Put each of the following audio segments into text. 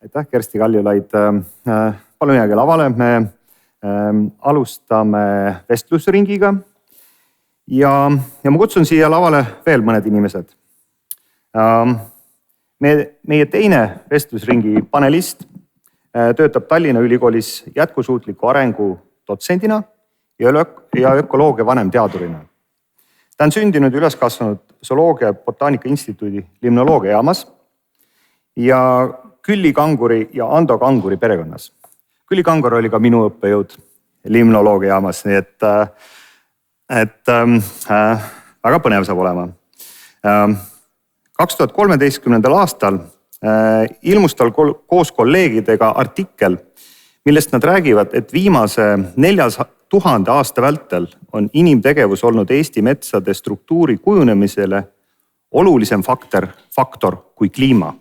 Aitäh, Kersti Kaljulaid. Palun jääge lavale. Me alustame vestlusringiga ja ma kutsun siia lavale veel mõned inimesed. Meie teine vestlusringi panelist töötab Tallinna Ülikoolis jätkusuutliku arengu dotsendina ja ökoloogia vanemteadurina. Ta on sündinud üles kasvanud Zooloogia Botaanika Instituudi limnoloogia jaamas ja Külli Kanguri ja Ando Kanguri perekonnas. Külli Kangur oli ka minu õppejõud limnoloogia jaamas, nii et väga põnev saab olema. 2013. aastal ilmus tal koos kolleegidega artikkel, millest nad räägivad, et viimase 4000 aasta vältel on inimtegevus olnud Eesti metsade struktuuri kujunemisele olulisem faktor kui kliima.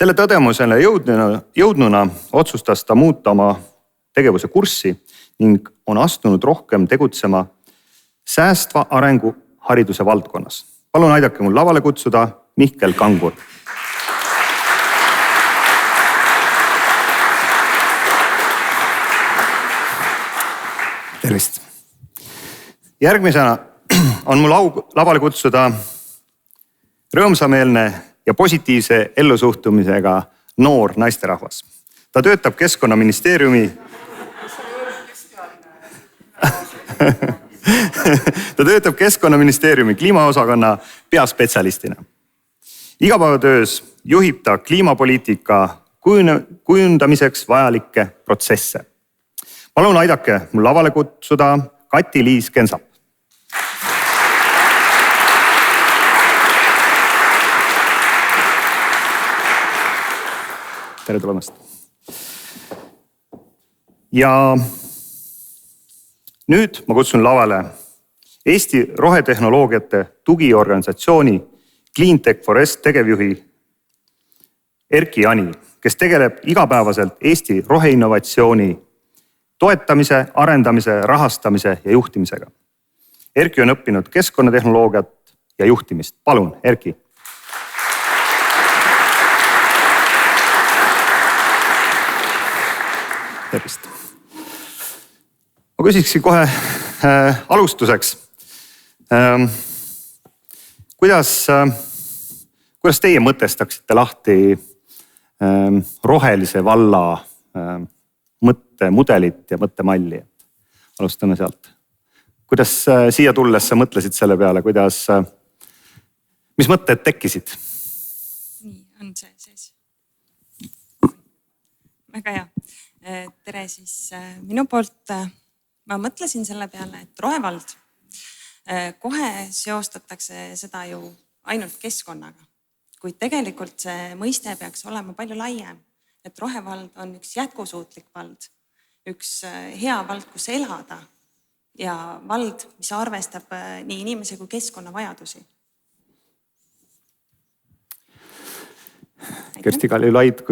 Selle tõdemusele jõudnuna otsustas ta muuta oma tegevuse kurssi ning on astunud rohkem tegutsema säästva arengu hariduse valdkonnas. Palun aidake mul lavale kutsuda Mihkel Kangur. Tervist. Järgmisena on mul au lavale kutsuda rõõmsameelne ja positiivse ellusuhtumisega noor naisterahvas. Ta töötab Keskkonnaministeeriumi Ta töötab Keskkonnaministeeriumi kliimaosakonna peaspetsialistina. Igapäevatöös juhib ta kliimapoliitika kujundamiseks vajalikke protsesse. Palun aidake mul lavale kutsuda Kati-Liis Kensap. Tere tulemast. Ja nüüd ma kutsun lavale Eesti rohetehnoloogiate tugiorganisatsiooni Cleantech Forest tegevjuhi Erki Ani, kes tegeleb igapäevaselt Eesti roheinnovatsiooni toetamise, arendamise, rahastamise ja juhtimisega. Erki on õppinud keskkonnatehnoloogiat ja juhtimist. Palun, Erki. Tervist. Ma küsiksin kohe alustuseks. Kuidas teie mõtestaksite lahti rohelise valla mõttemudelit ja mõttemalli? Alustame sealt. Kuidas siia tulles sa mõtlesid selle peale? Mis mõtted tekkisid? Nii, on see sees. Väga hea. Tere siis minu poolt. Ma mõtlesin selle peale, et rohevald kohe seostatakse seda ju ainult keskkonnaga. Kuid tegelikult see mõiste peaks olema palju laiem. Et rohevald on üks jätkusuutlik vald, üks hea vald, kus elada ja vald, mis arvestab nii inimese kui keskkonna vajadusi. Kersti Kaljulaid,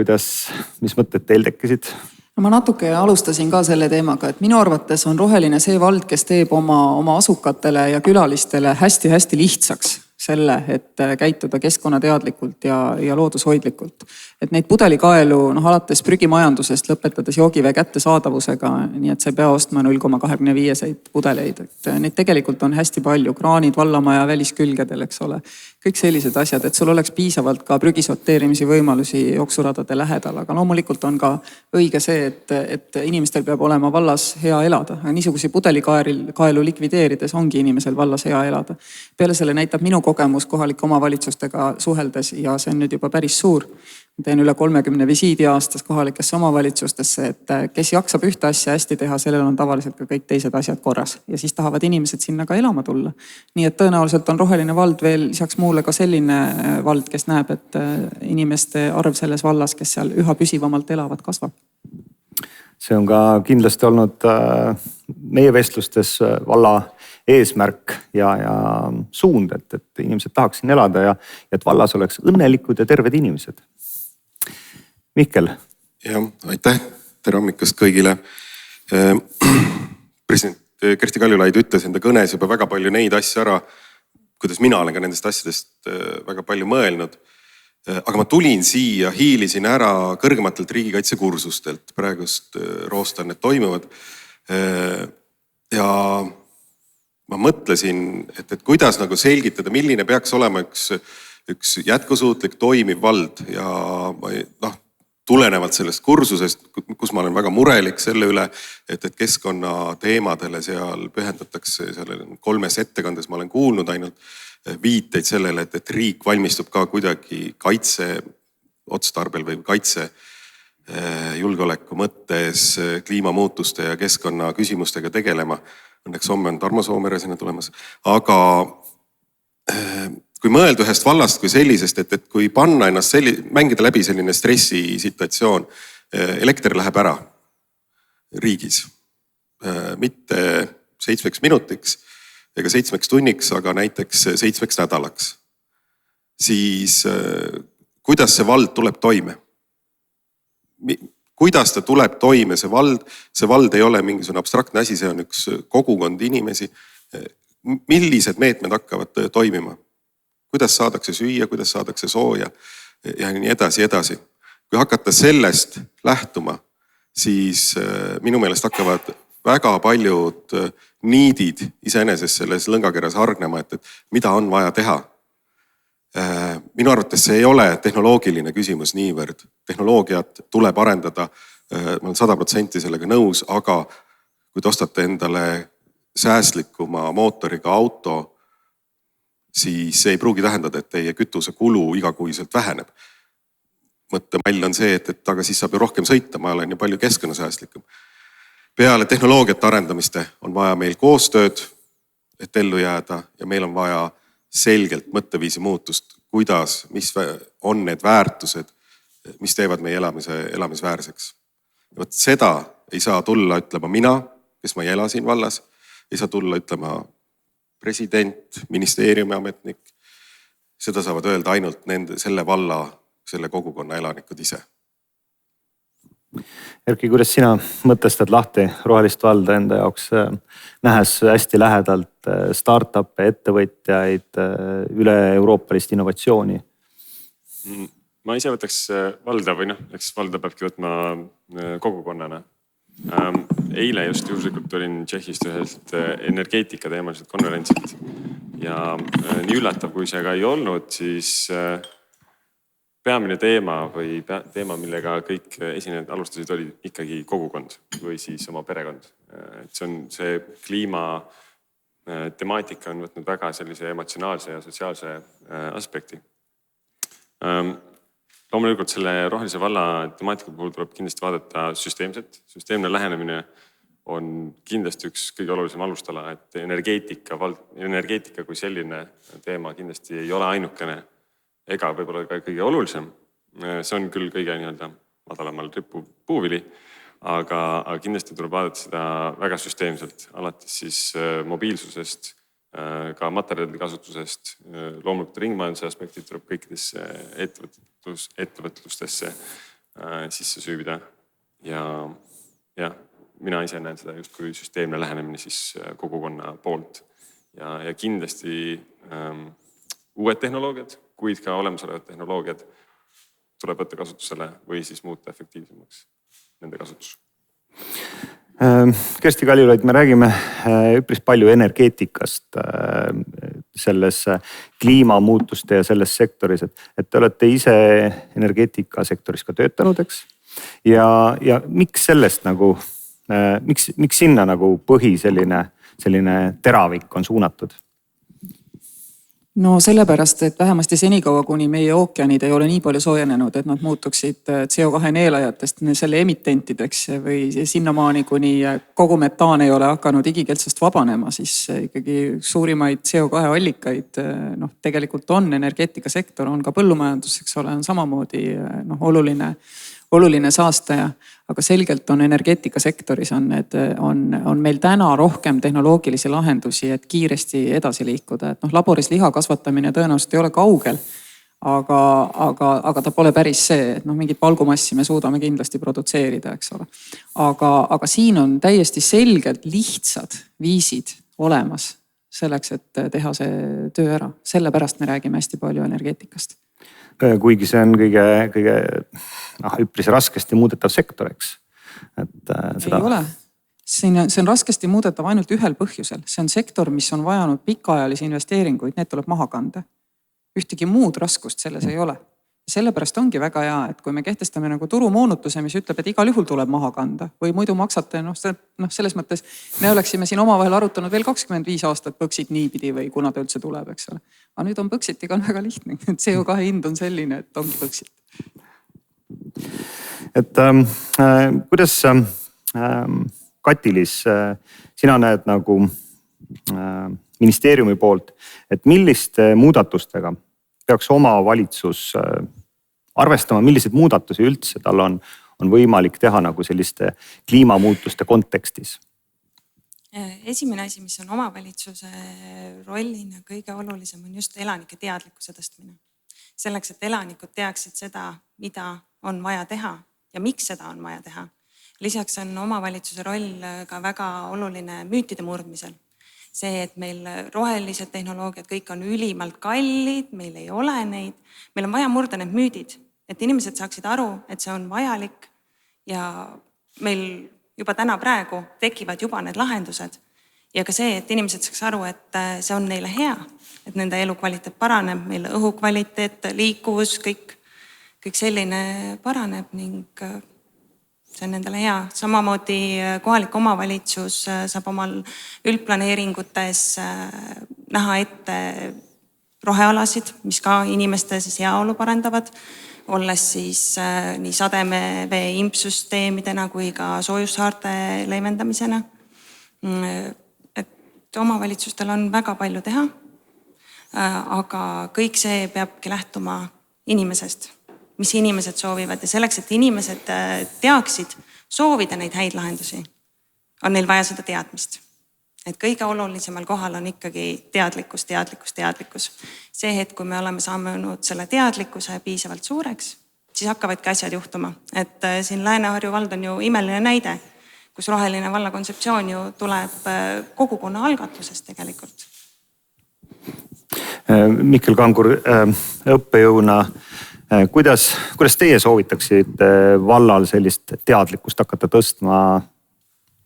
mis mõtted teil tekkisid? Ma natuke alustasin ka selle teemaga, et minu arvates on roheline see vald, kes teeb oma asukatele ja külalistele hästi-hästi lihtsaks selle, et käituda keskkonnateadlikult ja loodushoidlikult. Et neid pudelikaelu alates prügimajandusest lõpetades joogivee kättesaadavusega, nii et sa ei pea ostma 0,25 pudeleid. Et neid tegelikult on hästi palju, kraanid vallamaja väliskülgedel, eks ole. Kõik sellised asjad, et sul oleks piisavalt ka prügisorteerimise võimalusi jooksuradade lähedal. Aga loomulikult on ka õige see, et inimestel peab olema vallas hea elada. Aga niisugusi pudelikaelu likvideerides ongi inimesel vallas hea elada. Peale selle näitab minu kogemus kohalike omavalitsustega suheldes ja see on nüüd juba päris suur. Teen üle 30 visiidi aastas kohalikesse omavalitsustesse, et kes jaksab ühte asja hästi teha, sellel on tavaliselt ka kõik teised asjad korras. Ja siis tahavad inimesed sinna ka elama tulla. Nii et tõenäoliselt on roheline vald veel lisaks muule ka selline vald, kes näeb, et inimeste arv selles vallas, kes seal üha püsivamalt elavad, kasvab. See on ka kindlasti olnud meie vestlustes valla eesmärk ja suund, et inimesed tahaks siin elada ja et vallas oleks õnnelikud ja terved inimesed. Mihkel. Ja, aitäh. Tere hommikust kõigile. President Kersti Kaljulaid ütles enda kõnes juba väga palju neid asju ära, kuidas mina olen ka nendest asjadest väga palju mõelnud. aga ma tulin siia, hiilisin ära kõrgematelt riigikaitsekursustelt, praegust roostan need toimuvad. Ja ma mõtlesin, et kuidas nagu selgitada, milline peaks olema üks jätkusuutlik toimiv vald ja tulenevalt sellest kursusest, kus ma olen väga murelik selle üle, et keskkonnateemadele seal pühendatakse, seal 3 ettekandes ma olen kuulnud ainult viiteid sellele, et riik valmistub ka kuidagi kaitse otstarbel või kaitse julgeoleku mõttes kliimamuutuste ja keskkonna küsimustega tegelema. Õnneks homme on Tarmo Soomere sinna tulemas. Aga kui mõelda ühest vallast kui sellisest, et kui panna ennast mängida läbi selline stressisituatsioon, elekter läheb ära riigis. Mitte 7 minutiks ega 7 tunniks, aga näiteks 7 nädalaks. Siis kuidas see vald tuleb toime? Kuidas ta tuleb toime, see vald ei ole mingisugune abstraktne asi, see on üks kogukond inimesi. Millised meetmed hakkavad toimima? Kuidas saadakse süüa, kuidas saadakse sooja ja nii edasi. Kui hakata sellest lähtuma, siis minu meelest hakkavad väga paljud niidid iseenesest selles lõngakeras hargnema, et mida on vaja teha. Minu arvates see ei ole tehnoloogiline küsimus niivõrd. Tehnoloogiat tuleb arendada, ma olen 100% sellega nõus, aga kui te ostate endale säästlikuma mootoriga auto, siis see ei pruugi tähendada, et teie kütuse kulu igakuiselt väheneb. Mõttemall on see, et aga siis saab ju rohkem sõita, ma olen ju palju keskkonnasäästlikum. Peale tehnoloogiate arendamiste on vaja meil koostööd, et ellu jääda ja meil on vaja selgelt mõtteviisi muutust, kuidas, mis on need väärtused, mis teevad meie elamisväärseks. Ja võt seda ei saa tulla ütlema mina, kes ma ei ela siin vallas, ei saa tulla ütlema president, ministeeriumi ametnik. Seda saavad öelda ainult selle valla, selle kogukonna elanikud ise. Erki, kuidas sina mõtestad lahti rohelist valda enda jaoks, nähes hästi lähedalt startup'e, ettevõtjaid, üle-euroopalist innovatsiooni? Ma ise võtaks valda või eks valda peabki võtma kogukonnana. Eile just juhuslikult olin Tšehhist ühelt energeetika teemaliselt konverentsilt ja nii üllatav, kui see ka ei olnud, siis peamine teema või teema, millega kõik esinejad alustasid, oli ikkagi kogukond või siis oma perekond. See kliima temaatika on võtnud väga sellise emotsionaalse ja sotsiaalse aspekti. Loomulikult selle rohelise valla temaatika puhul tuleb kindlasti vaadata süsteemselt. Süsteemne lähenemine on kindlasti üks kõige olulisem alustala, et energeetika kui selline teema kindlasti ei ole ainukene ega võib-olla ka kõige olulisem. See on küll kõige madalamal rippuv puuvili, aga kindlasti tuleb vaadata seda väga süsteemselt, alates siis mobiilsusest, ka materjalide kasutusest, loomulikult ringmajanduse aspektid tuleb kõikidesse ettevõtlustesse sisse süüvida. Ja mina ise näen seda just kui süsteemne lähenemine siis kogukonna poolt. Ja kindlasti uued tehnoloogiad, kuid ka olemasolevad tehnoloogiad tuleb võtta kasutusele või siis muuta efektiivsemaks nende kasutus. Kersti Kaljulaid, me räägime üpris palju energeetikast selles kliimamuutuste ja selles sektoris, et te olete ise energeetikasektoris ka töötanud, eks? Ja miks sellest miks sinna põhi selline teravik on suunatud? No sellepärast, et vähemasti senikaua, kuni meie ookeanid ei ole nii palju soojenenud, et nad muutuksid CO2 neelajatest selle emitentideks või sinnamaani, kuni kogu metaan ei ole hakanud igikeltsast vabanema, siis ikkagi suurimaid CO2 allikaid tegelikult on energeetikasektor, on ka põllumajandus, eks ole, on samamoodi oluline saastaja, aga selgelt on energeetikasektoris on meil täna rohkem tehnoloogilisi lahendusi, et kiiresti edasi liikuda. Et laboris liha kasvatamine tõenäoliselt ei ole kaugel, aga ta pole päris see, et mingit valgumassi me suudame kindlasti produtseerida, eks ole. Aga siin on täiesti selgelt lihtsad viisid olemas selleks, et teha see töö ära. Sellepärast me räägime hästi palju energeetikast. kuigi see on kõige üpris raskesti muudetav sektor, eks. Ei ole. See on raskesti muudetav ainult ühel põhjusel. See on sektor, mis on vajanud pikaajalisi investeeringuid, need tuleb maha kanda. Ühtegi muud raskust selles ei ole. Sellepärast ongi väga hea, et kui me kehtestame nagu turumoonutuse, mis ütleb, et igal juhul tuleb maha kanda või muidu maksate, selles mõttes me oleksime siin omavahel arutanud veel 25 aastat Põxit niipidi või kuna ta üldse tuleb, eks ole. Aga nüüd on Põxitiga väga lihtne. CO2 hind on selline, et ongi Põxit. Et kuidas Katilis, sina näed nagu ministeeriumi poolt, et milliste muudatustega peaks oma valitsus arvestama, milliseid muudatusi üldse tal on võimalik teha nagu selliste kliimamuutuste kontekstis? Esimene asi, mis on omavalitsuse rollina kõige olulisem, on just elanike teadlikkuse tõstmine. Selleks, et elanikud teaksid seda, mida on vaja teha ja miks seda on vaja teha. Lisaks on omavalitsuse roll ka väga oluline müütide murdmisel. See, et meil rohelised tehnoloogiad kõik on ülimalt kallid, meil ei ole neid. Meil on vaja murda need müüdid, et inimesed saaksid aru, et see on vajalik ja meil juba täna praegu tekivad juba need lahendused. Ja ka see, et inimesed saaks aru, et see on neile hea, et nende elukvaliteet paraneb, meil õhukvaliteet, liikuvus, kõik selline paraneb ning see on nendele hea. Samamoodi kohalik omavalitsus saab omal üldplaneeringutes näha ette rohealasid, mis ka inimeste heaolu parandavad, olles siis nii sademevee impsüsteemidena kui ka soojussaarte leevendamisena. Et omavalitsustel on väga palju teha, aga kõik see peabki lähtuma inimesest. Mis inimesed soovivad ja selleks, et inimesed teaksid soovida neid häid lahendusi, on neil vaja seda teadmist. Et kõige olulisemal kohal on ikkagi teadlikkus. See hetk, kui me oleme saanud selle teadlikkuse piisavalt suureks, siis hakkavadki asjad juhtuma. Et siin Lääne-Harju vald on ju imeline näide, kus roheline valla kontseptsioon ju tuleb kogukonna algatusest tegelikult. Mikkel Kangur õppejõuna, kuidas teie soovitaksite vallal sellist teadlikkust hakata tõstma,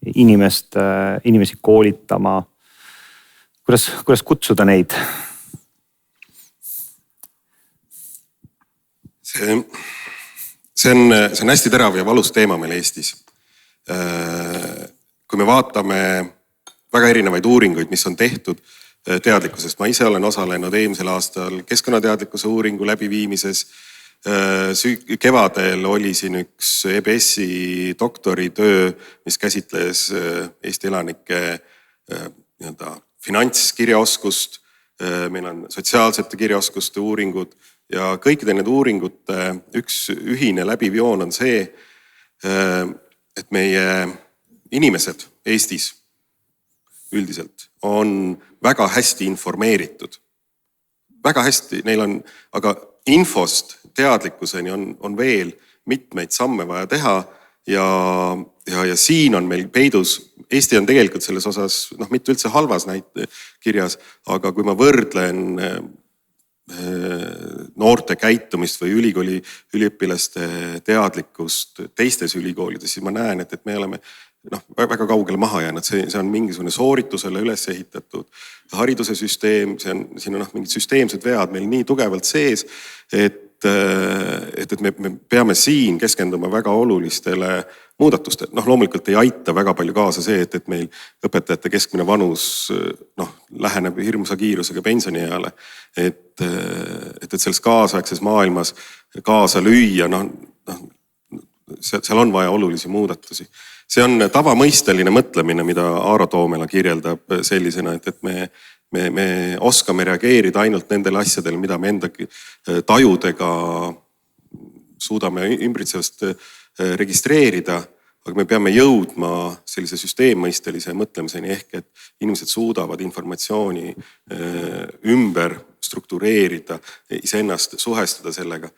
inimesi koolitama? Kuidas kutsuda neid? See on hästi terav ja valus teema meil Eestis. Kui me vaatame väga erinevaid uuringuid, mis on tehtud teadlikkusest. Ma ise olen osalenud eelmisel aastal keskkonnateadlikkuse uuringu läbiviimises. Kevadel oli siin üks EBS-i doktoritöö, mis käsitles Eesti elanike finantskirjaoskust. Meil on sotsiaalsete kirjaoskuste uuringud ja kõikide need uuringute üks ühine läbiv joon on see, et meie inimesed Eestis üldiselt on väga hästi informeeritud. Väga hästi, neil on, aga infost teadlikkuseni on veel mitmeid samme vaja teha ja siin on meil peidus, Eesti on tegelikult selles osas, mitte üldse halvas kirjas, aga kui ma võrdlen noorte käitumist või ülikooli üliõpilaste teadlikkust teistes ülikoolides, siis ma näen, et me oleme väga kaugele maha jäänud. See on mingisugune sooritusele üles ehitatud hariduse süsteem, siin on mingid süsteemsed vead meil nii tugevalt sees, et me peame siin keskenduma väga olulistele muudatustele. Loomulikult ei aita väga palju kaasa see, et meil õpetajate keskmine vanus läheneb hirmsa kiirusega pensionieale. Et selles kaasaegses maailmas kaasa lüüa, seal on vaja olulisi muudatusi. See on tavamõisteline mõtlemine, mida Aaro Toomela kirjeldab sellisena, et me oskame reageerida ainult nendele asjadele, mida me enda tajudega suudame ümbritsevast registreerida, aga me peame jõudma sellise süsteemmõistelise mõtlemiseni ehk, et inimesed suudavad informatsiooni ümber struktureerida, iseennast suhestuda sellega.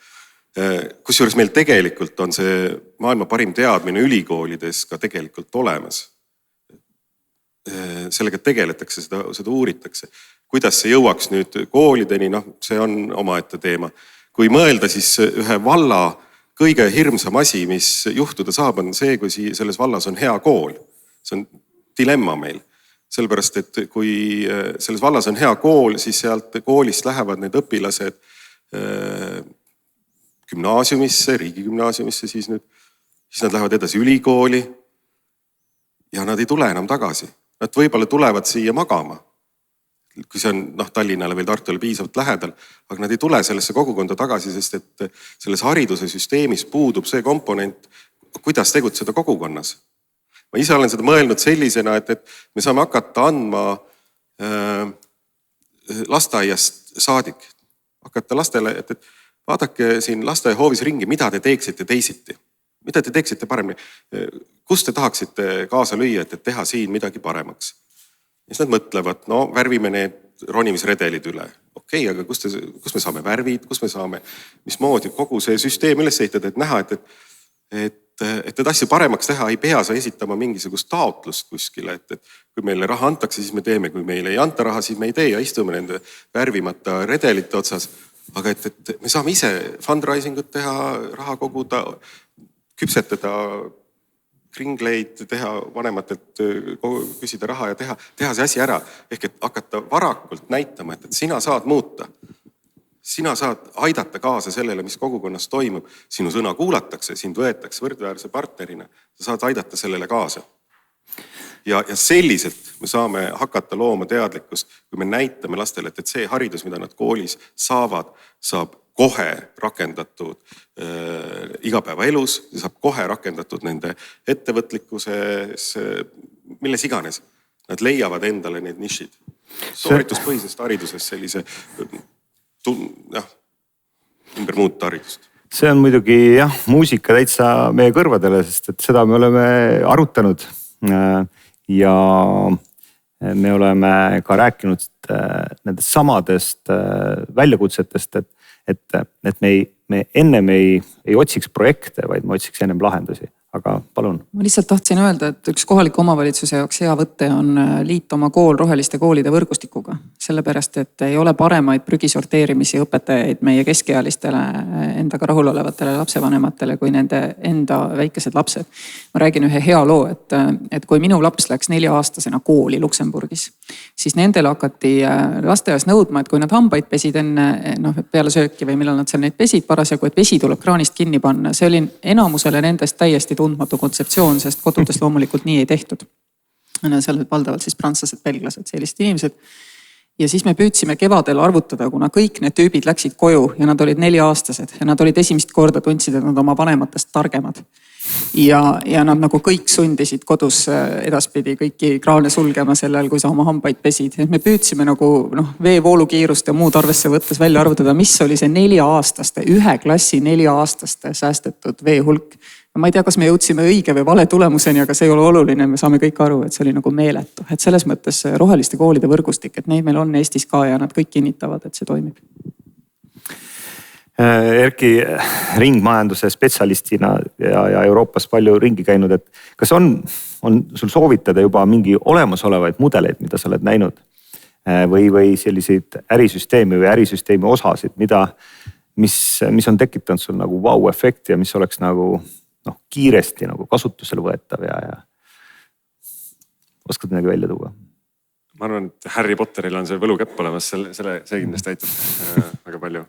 Kusjuures meil tegelikult on see maailma parim teadmine ülikoolides ka tegelikult olemas. Sellega tegeletakse, seda uuritakse. Kuidas see jõuaks nüüd koolideni, see on omaette teema. kui mõelda, siis ühe valla kõige hirmsam asi, mis juhtuda saab, on see, kui selles vallas on hea kool. See on dilemma meil. Sellepärast, et kui selles vallas on hea kool, siis sealt koolist lähevad need õpilased gümnaasiumisse, riigigümnaasiumisse siis nad lähevad edasi ülikooli ja nad ei tule enam tagasi. Nad võib-olla tulevad siia magama, kui see on Tallinnale või Tartule piisavalt lähedal, aga nad ei tule sellesse kogukonda tagasi, sest et selles hariduse süsteemis puudub see komponent, kuidas tegutseda kogukonnas. Ma ise olen seda mõelnud sellisena, et me saame hakata andma lasteaiast saadik. Hakata lastele, et vaadake siin lasteaiahoovis ringi, mida te teeksite teisiti. Mida te teeksite paremini? Kus te tahaksite kaasa lüüa, et teha siin midagi paremaks? Ja siis nad mõtlevad, värvime need ronimisredelid üle. Okei, aga kus me saame värvid, kus me saame, mismoodi kogu see süsteem üles ehitada, et näha, et asju paremaks teha ei pea sa esitama mingisugust taotlust kuskile, et kui meile raha antakse, siis me teeme, kui meile ei anta raha, siis me ei tee ja istume nende värvimata redelite otsas. Aga et me saame ise fundraisingut teha, raha koguda, küpsetada kringleid, teha vanematelt, küsida raha ja teha see asi ära. Ehk et hakata varakult näitama, et sina saad muuta. Sina saad aidata kaasa sellele, mis kogukonnas toimub. Sinu sõna kuulatakse, sind võetakse võrdväärse partnerina. Sa saad aidata sellele kaasa. Ja selliselt me saame hakata looma teadlikkust, kui me näitame lastele, et see haridus, mida nad koolis saavad, saab kohe rakendatud igapäevaelus, saab kohe rakendatud nende ettevõtlikkuses, milles iganes. Nad leiavad endale need nišid. Soorituspõhisest haridusest sellise ümber muuta haridust. See on muidugi muusika täitsa meie kõrvadele, sest et seda me oleme arutanud ja me oleme ka rääkinud nendest samadest väljakutsetest, et me ennem ei otsiks projekte, vaid me otsiks ennem lahendusi. Aga palun. Ma lihtsalt tahtsin öelda, et üks kohaliku omavalitsuse jaoks hea võtte on liit oma kool roheliste koolide võrgustikuga. Sellepärast, et ei ole paremaid prügisorteerimisi õpetajaid meie keskealistele endaga rahulolevatele lapsevanematele kui nende enda väikesed lapsed. Ma räägin ühe hea loo, et kui minu laps läks 4-aastasena kooli Luksemburgis, siis nendele hakati lasteaias nõudma, et kui nad hambaid pesid enne peale sööki või millal nad seal neid pesid parasjagu, et vesi tuleb kraanist kinni panna. See oli enamusele nendest täiesti tundmatu kontseptsioon, sest kodudes loomulikult nii ei tehtud. Seal valdavalt siis prantslased, belglased, sellised inimesed. Ja siis me püüdsime kevadel arvutada, kuna kõik need tüübid läksid koju ja nad olid 4-aastased ja nad olid esimest korda tundsid, et nad oma vanematest targemad. Ja nad nagu kõik sundisid kodus edaspidi kõiki kraane sulgema sellel, kui sa oma hambaid pesid. Me püüdsime nagu veevoolukiirust ja muud arvesse võttes välja arvutada, mis oli see 4-aastaste, ühe klassi 4-aastaste säästetud vee hulk. Ma ei tea, kas me jõudsime õige või vale tulemuseni, aga see ei ole oluline. Me saame kõik aru, et see oli nagu meeletu. Et selles mõttes roheliste koolide võrgustik, et neid meil on Eestis ka ja nad kõik kinnitavad, et see toimib. Erki ringmajanduse spetsialistina ja Euroopas palju ringi käinud, et kas on sul soovitada juba mingi olemasolevaid mudeleid, mida sa oled näinud või selliseid ärisüsteemi või ärisüsteemi osasid, mis on tekitanud sul nagu vau-efekti ja mis oleks nagu kiiresti nagu kasutusele võetav ja oskad midagi välja tuua? Ma arvan, et Harry Potteril on see võlukäpp olemas, see kindlasti aitab väga palju.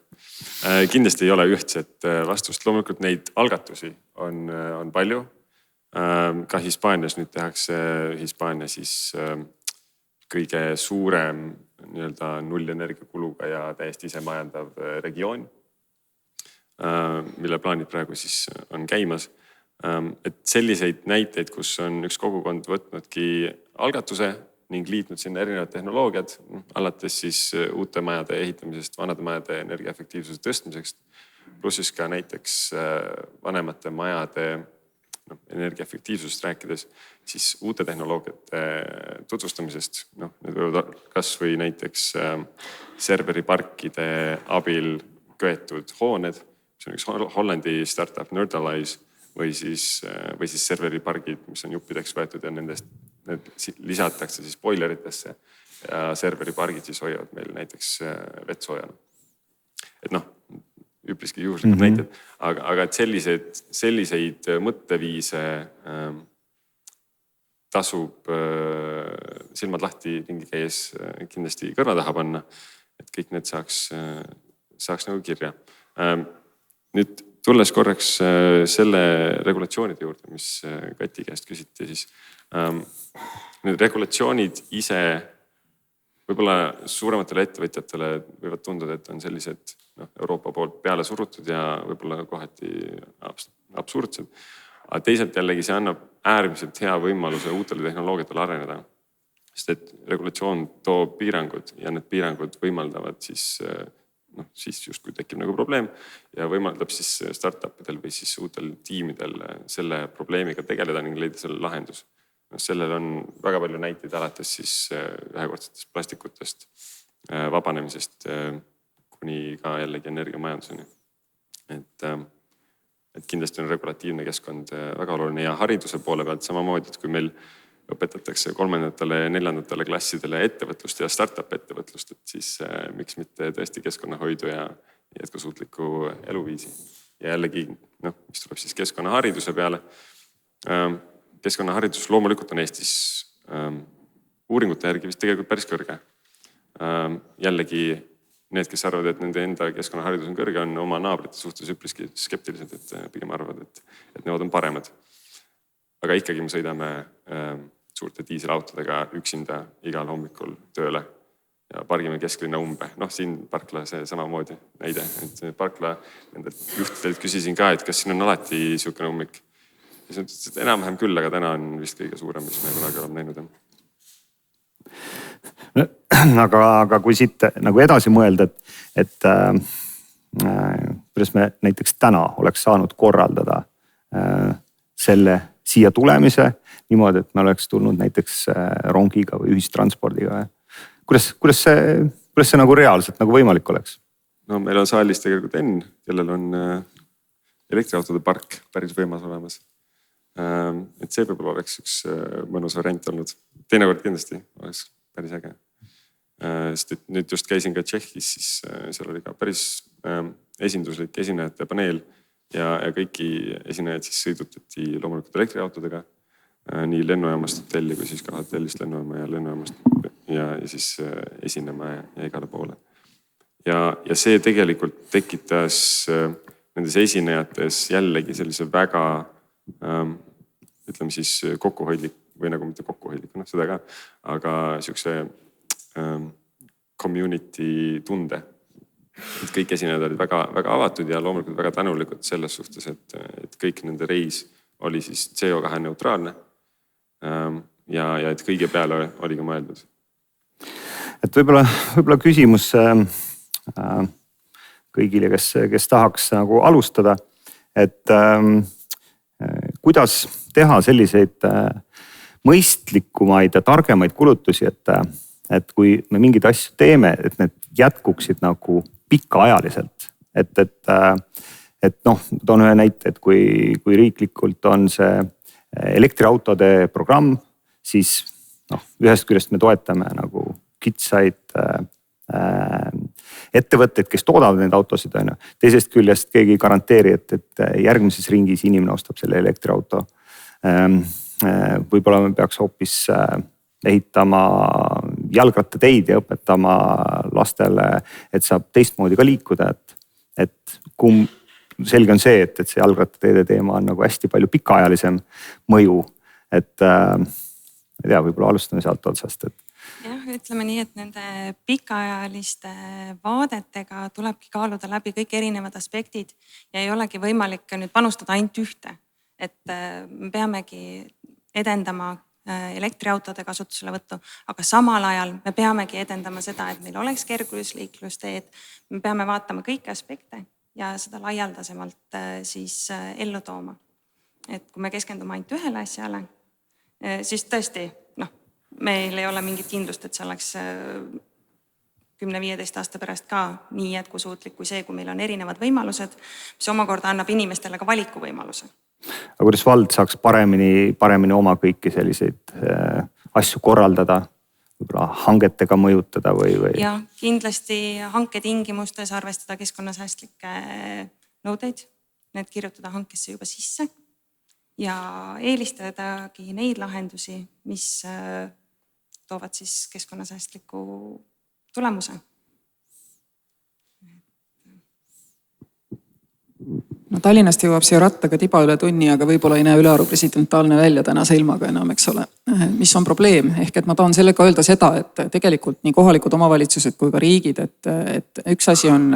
Kindlasti ei ole ühtset vastust, loomulikult neid algatusi on palju. Ka Hispaanias nüüd tehakse Hispaania siis kõige suurem nullenergiakuluga ja täiesti ise majandav regioon, mille plaanid praegu siis on käimas. Et selliseid näiteid, kus on üks kogukond võtnudki algatuse ning liitnud sinna erinevad tehnoloogiad, alates siis uute majade ehitamisest, vanade majade energiaefektiivsuse tõstmisest, pluss siis ka näiteks vanemate majade energiaefektiivsusest rääkides, siis uute tehnoloogiate tutvustamisest, need võivad kas või näiteks serveriparkide abil köetud hooned, mis on üks Hollandi startup Nerdalize, või siis serveripargid, mis on juppideks võetud ja need lisatakse siis boileritesse ja serveripargid siis hoiavad meil näiteks vett soojana. Et üpriski juhuslikud näited, aga et selliseid mõtteviise tasub silmad lahti ringi käies kindlasti kõrva taha panna, et kõik need saaks nagu kirja. Nüüd tulles korraks selle regulatsioonide juurde, mis Kati käest küsiti, siis need regulatsioonid ise võib-olla suurematele ettevõtjatele võivad tunduda, et on sellised Euroopa poolt peale surutud ja võib-olla kohati absurdsed. Aga teisalt jällegi see annab äärmiselt hea võimaluse uutele tehnoloogiatele areneda. Sest et regulatsioon toob piirangud ja need piirangud võimaldavad siis justkui tekib nagu probleem ja võimaldab siis startupidel või siis uutel tiimidel selle probleemiga tegeleda ning leida selle lahendus. Sellel on väga palju näiteid alates siis ühekordsetest plastikutest vabanemisest kuni ka jällegi energiamajanduseni. Et kindlasti on regulatiivne keskkond väga oluline ja hariduse poole pealt samamoodi, et kui meil õpetatakse 3. ja 4. klassidele ettevõtlust ja startup ettevõtlust, et siis miks mitte tõesti keskkonnahoidu ja jätkusuutliku eluviisi. Ja jällegi, mis tuleb siis keskkonnahariduse peale. Keskkonnaharidus loomulikult on Eestis uuringute järgi vist tegelikult päris kõrge. Jällegi need, kes arvavad, et nende enda keskkonnaharidus on kõrge, on oma naabrite suhtes üpriski skeptilised, et pigem arvavad, et nemad on paremad. Aga ikkagi me sõidame suurte diiselautodega üksinda igal hommikul tööle ja pargime kesklinna umbe. Siin Parkla see samamoodi näide, et Parkla nendelt juhtidelt küsisin ka, et kas siin on alati siukene ummik. Ja siis ütles, et enam-vähem küll, aga täna on vist kõige suurem, mis me kunagi oleme näinud. Aga kui siit nagu edasi mõelda, et kuidas me näiteks täna oleks saanud korraldada selle siia tulemise niimoodi, et me oleks tulnud näiteks rongiga või ühistranspordiga. Kuidas see nagu reaalselt nagu võimalik oleks? Meil on saalis tegelikult Enn, kellel on elektriautode park päris võimas olemas. Et see võib-olla oleks üks mõnus variant olnud. Teinekord kindlasti oleks päris äge. Sest et nüüd just käisin ka Tšehhis, siis seal oli ka päris esinduslik esinejate paneel ja kõiki esinejaid siis sõidutati loomulikult elektriautodega nii lennujaamast hotelli kui siis ka hotellist lennujaama ja lennujaamast ja siis esinema ja igale poole. Ja see tegelikult tekitas nendes esinejates jällegi sellise väga ütleme siis kokkuhoidlik või nagu mitte kokkuhoidlik, seda ka, aga siukse community tunde. Et kõik esinejad olid väga, väga avatud ja loomulikult väga tänulikud selles suhtes, et kõik nende reis oli siis CO2 neutraalne ja et kõige peale oli ka mõeldud. Et võib-olla küsimus kõigile, kes tahaks nagu alustada, et kuidas teha selliseid mõistlikumaid ja targemaid kulutusi, et kui me mingeid asju teeme, et need jätkuksid nagu pikaajaliselt. Et toon ühe näite, et kui riiklikult on see elektriautode programm, siis ühest küljest me toetame nagu kitsaid ettevõtteid, kes toodavad neid autosid. Teisest küljest keegi ei garanteeri, et järgmises ringis inimene ostab selle elektriauto. Võib-olla me peaks hoopis ehitama jalgrattateid ja õpetama lastele, et saab teistmoodi ka liikuda. Et selge on see, et see jalgrattateede teema on nagu hästi palju pikaajalisem mõju. Et ei tea, võib-olla alustame sealt otsast. Jah, ütleme nii, et nende pikaajaliste vaadetega tulebki kaaluda läbi kõik erinevad aspektid ja ei olegi võimalik nüüd panustada ainult ühte. Et me peamegi edendama elektriautode kasutuselevõttu, aga samal ajal me peamegi edendama seda, et meil oleks kergusliiklusteed. Me peame vaatama kõiki aspekte ja seda laialdasemalt siis ellu tooma. Et kui me keskendume ainult ühele asjale, siis tõesti, meil ei ole mingit kindlust, et see oleks 10-15 aasta pärast ka nii jätkusuutlik kui see, kui meil on erinevad võimalused, mis omakorda annab inimestele ka valikuvõimaluse. Aga kuidas vald saaks paremini oma kõiki selliseid asju korraldada? võib-olla hangetega mõjutada või? ja kindlasti hanketingimustes arvestada keskkonnasäästlikke nõudeid, need kirjutada hankesse juba sisse ja eelistadagi neid lahendusi, mis toovad siis keskkonnasäästliku tulemuse. No Tallinnast jõuab siia rattaga tiba üle tunni, aga võib-olla ei näe ülearu presidentaalne välja tänase ilmaga enam, eks ole. Mis on probleem? Ehk et ma tahan sellega öelda seda, et tegelikult nii kohalikud omavalitsused kui ka riigid, et üks asi on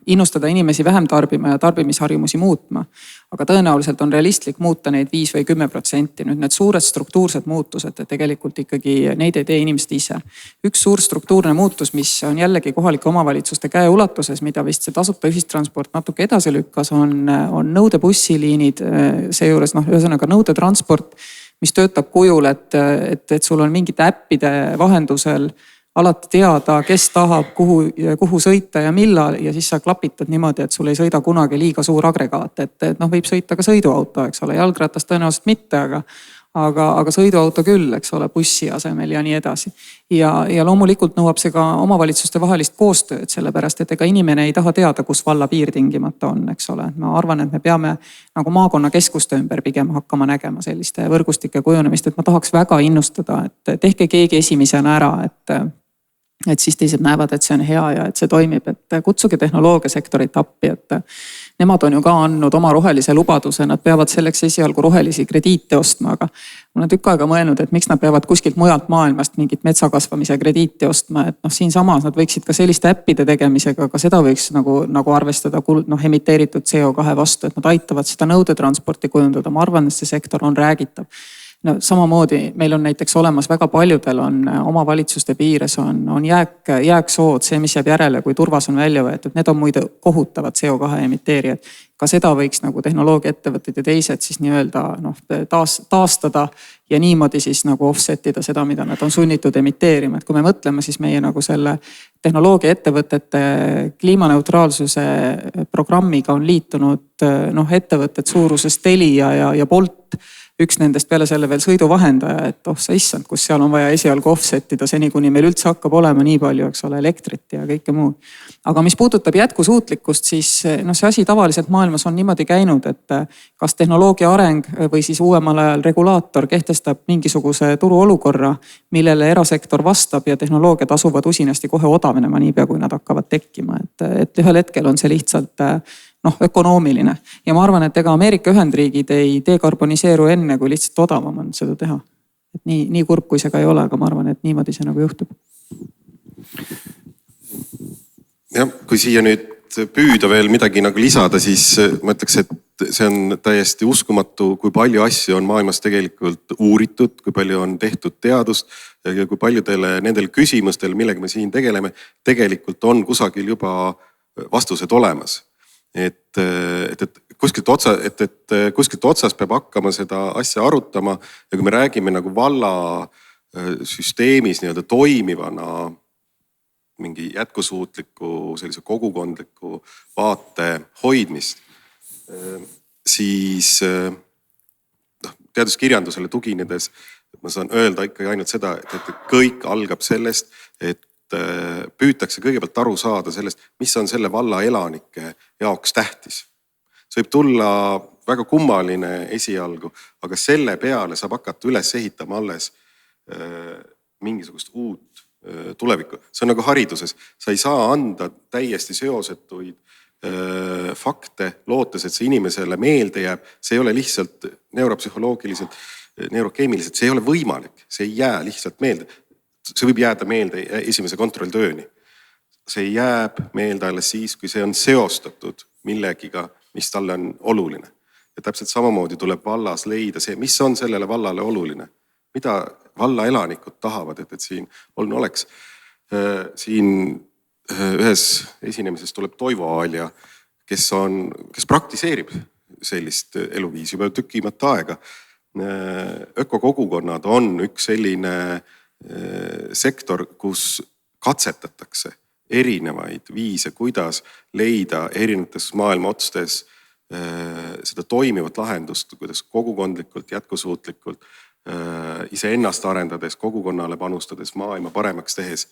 innustada inimesi vähem tarbima ja tarbimisharjumusi muutma. Aga tõenäoliselt on realistlik muuta neid 5 või 10%. Nüüd need suured struktuursed muutused, tegelikult ikkagi neid ei tee inimesed ise. Üks suur struktuurne muutus, mis on jällegi kohalike omavalitsuste käeulatuses, mida vist see tasuta ühistransport natuke edasi lükkas, on nõudebussiliinid, seejuures ühesõnaga nõudetransport, mis töötab kujul, et sul on mingite äppide vahendusel alati teada, kes tahab, kuhu sõita ja millal ja siis sa klapitad niimoodi, et sul ei sõida kunagi liiga suur agregaat, et võib sõita ka sõiduauto, eks ole, jalgratas tõenäoliselt mitte, aga sõiduauto küll, eks ole, bussi asemel ja nii edasi. Ja loomulikult nõuab see ka omavalitsuste vahelist koostööd, sellepärast et ega inimene ei taha teada, kus valla piir tingimata on, eks ole. Ma arvan, et me peame nagu maakonnakeskuste ümber pigem hakkama nägema selliste võrgustike kujunemist, et ma tahaks väga innustada, et tehke keegi esimesena ära, et siis teised näevad, et see on hea ja et see toimib, et kutsuge tehnoloogiasektorit appi, et nemad on ju ka andnud oma rohelise lubaduse, nad peavad selleks esialgu rohelisi krediite ostma, aga ma olen tükk aega mõelnud, et miks nad peavad kuskilt mujalt maailmast mingit metsakasvamise krediiti ostma, et siinsamas nad võiksid ka selliste äppide tegemisega, ka seda võiks nagu arvestada emiteeritud CO2 vastu, et nad aitavad seda nõudetransporti kujundada, ma arvan, et see sektor on räägitav. No samamoodi meil on näiteks olemas väga paljudel on omavalitsuste piires on jääksood, see, mis jääb järele, kui turvas on välja võetud, need on muide kohutavad CO2 emiteerijad. Ka seda võiks nagu tehnoloogiaettevõtted ja teised siis nii-öelda taastada ja niimoodi siis nagu offsetida seda, mida nad on sunnitud emiteerima. Et kui me mõtleme, siis meie nagu selle tehnoloogiaettevõtete kliimaneutraalsuse programmiga on liitunud ettevõtted suuruses Telia ja Bolt. Üks nendest peale selle veel sõiduvahendaja, et sa issand, kus seal on vaja esialgu offsetida seni, kuni meil üldse hakkab olema nii palju, eks ole, elektrit ja kõike muud. Aga mis puudutab jätkusuutlikkust, siis see asi tavaliselt maailmas on niimoodi käinud, et kas tehnoloogia areng või siis uuemal ajal regulaator kehtestab mingisuguse turuolukorra, millele erasektor vastab ja tehnoloogiad asuvad usinasti kohe odavnema niipea, kui nad hakkavad tekkima. Et ühel hetkel on see lihtsalt ökonoomiline ja ma arvan, et ega Ameerika Ühendriigid ei dekarboniseeru enne, kui lihtsalt odavam on seda teha. Et nii kurb, kui see ka ei ole, aga ma arvan, et niimoodi see nagu juhtub. Jah, kui siia nüüd püüda veel midagi nagu lisada, siis ma ütleks, et see on täiesti uskumatu, kui palju asju on maailmas tegelikult uuritud, kui palju on tehtud teadust ja kui paljudele nendel küsimustel, millega me siin tegeleme, tegelikult on kusagil juba vastused olemas. Et kuskilt otsast peab hakkama seda asja arutama ja kui me räägime nagu valla süsteemis nii-öelda toimivana mingi jätkusuutliku sellise kogukondliku vaate hoidmist, siis teaduskirjandusele tuginedes ma saan öelda ikkagi ainult seda, et kõik algab sellest, et püütakse kõigepealt aru saada sellest, mis on selle valla elanike jaoks tähtis. See võib tulla väga kummaline esialgu, aga selle peale saab hakata üles ehitama alles mingisugust uut tulevikku. See on nagu hariduses. Sa ei saa anda täiesti seosetuid fakte, lootes, et see inimesele meelde jääb. See ei ole lihtsalt neuropsühholoogiliselt, neurokeemiliselt, see ei ole võimalik. See ei jää lihtsalt meelde. See võib jääda meelde esimese kontrolltööni. See jääb meelde alles siis, kui see on seostatud millegiga, mis talle on oluline. Ja täpselt samamoodi tuleb vallas leida see, mis on sellele vallale oluline. Mida valla elanikud tahavad, et siin oleks. Siin ühes esinemises tuleb Toivo Aalja, kes praktiseerib sellist eluviisi juba tükimat aega. Ökokogukonnad on üks selline sektor, kus katsetatakse erinevaid viise, kuidas leida erinevates maailma otstes seda toimivat lahendust, kuidas kogukondlikult, jätkusuutlikult iseennast arendades, kogukonnale panustades, maailma paremaks tehes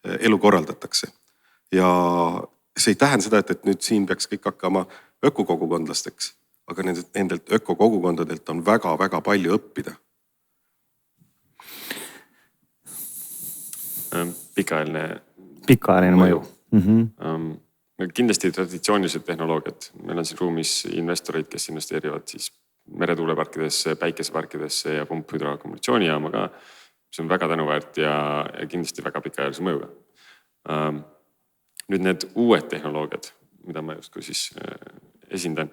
elu korraldatakse. Ja see ei tähenda seda, et nüüd siin peaks kõik hakkama ökokogukondlasteks, aga nendelt ökokogukondadelt on väga-väga palju õppida. Pikaajaline mõju. Kindlasti traditsioonilised tehnoloogiad. Meil on siin ruumis investoreid, kes investeerivad siis meretuuleparkidesse, päikeseparkidesse ja pumphüdroakumulatsioonijaama ka. See on väga tänuväärt ja kindlasti väga pikaajalise mõjuga. Nüüd need uued tehnoloogiad, mida ma justkui siis esindan,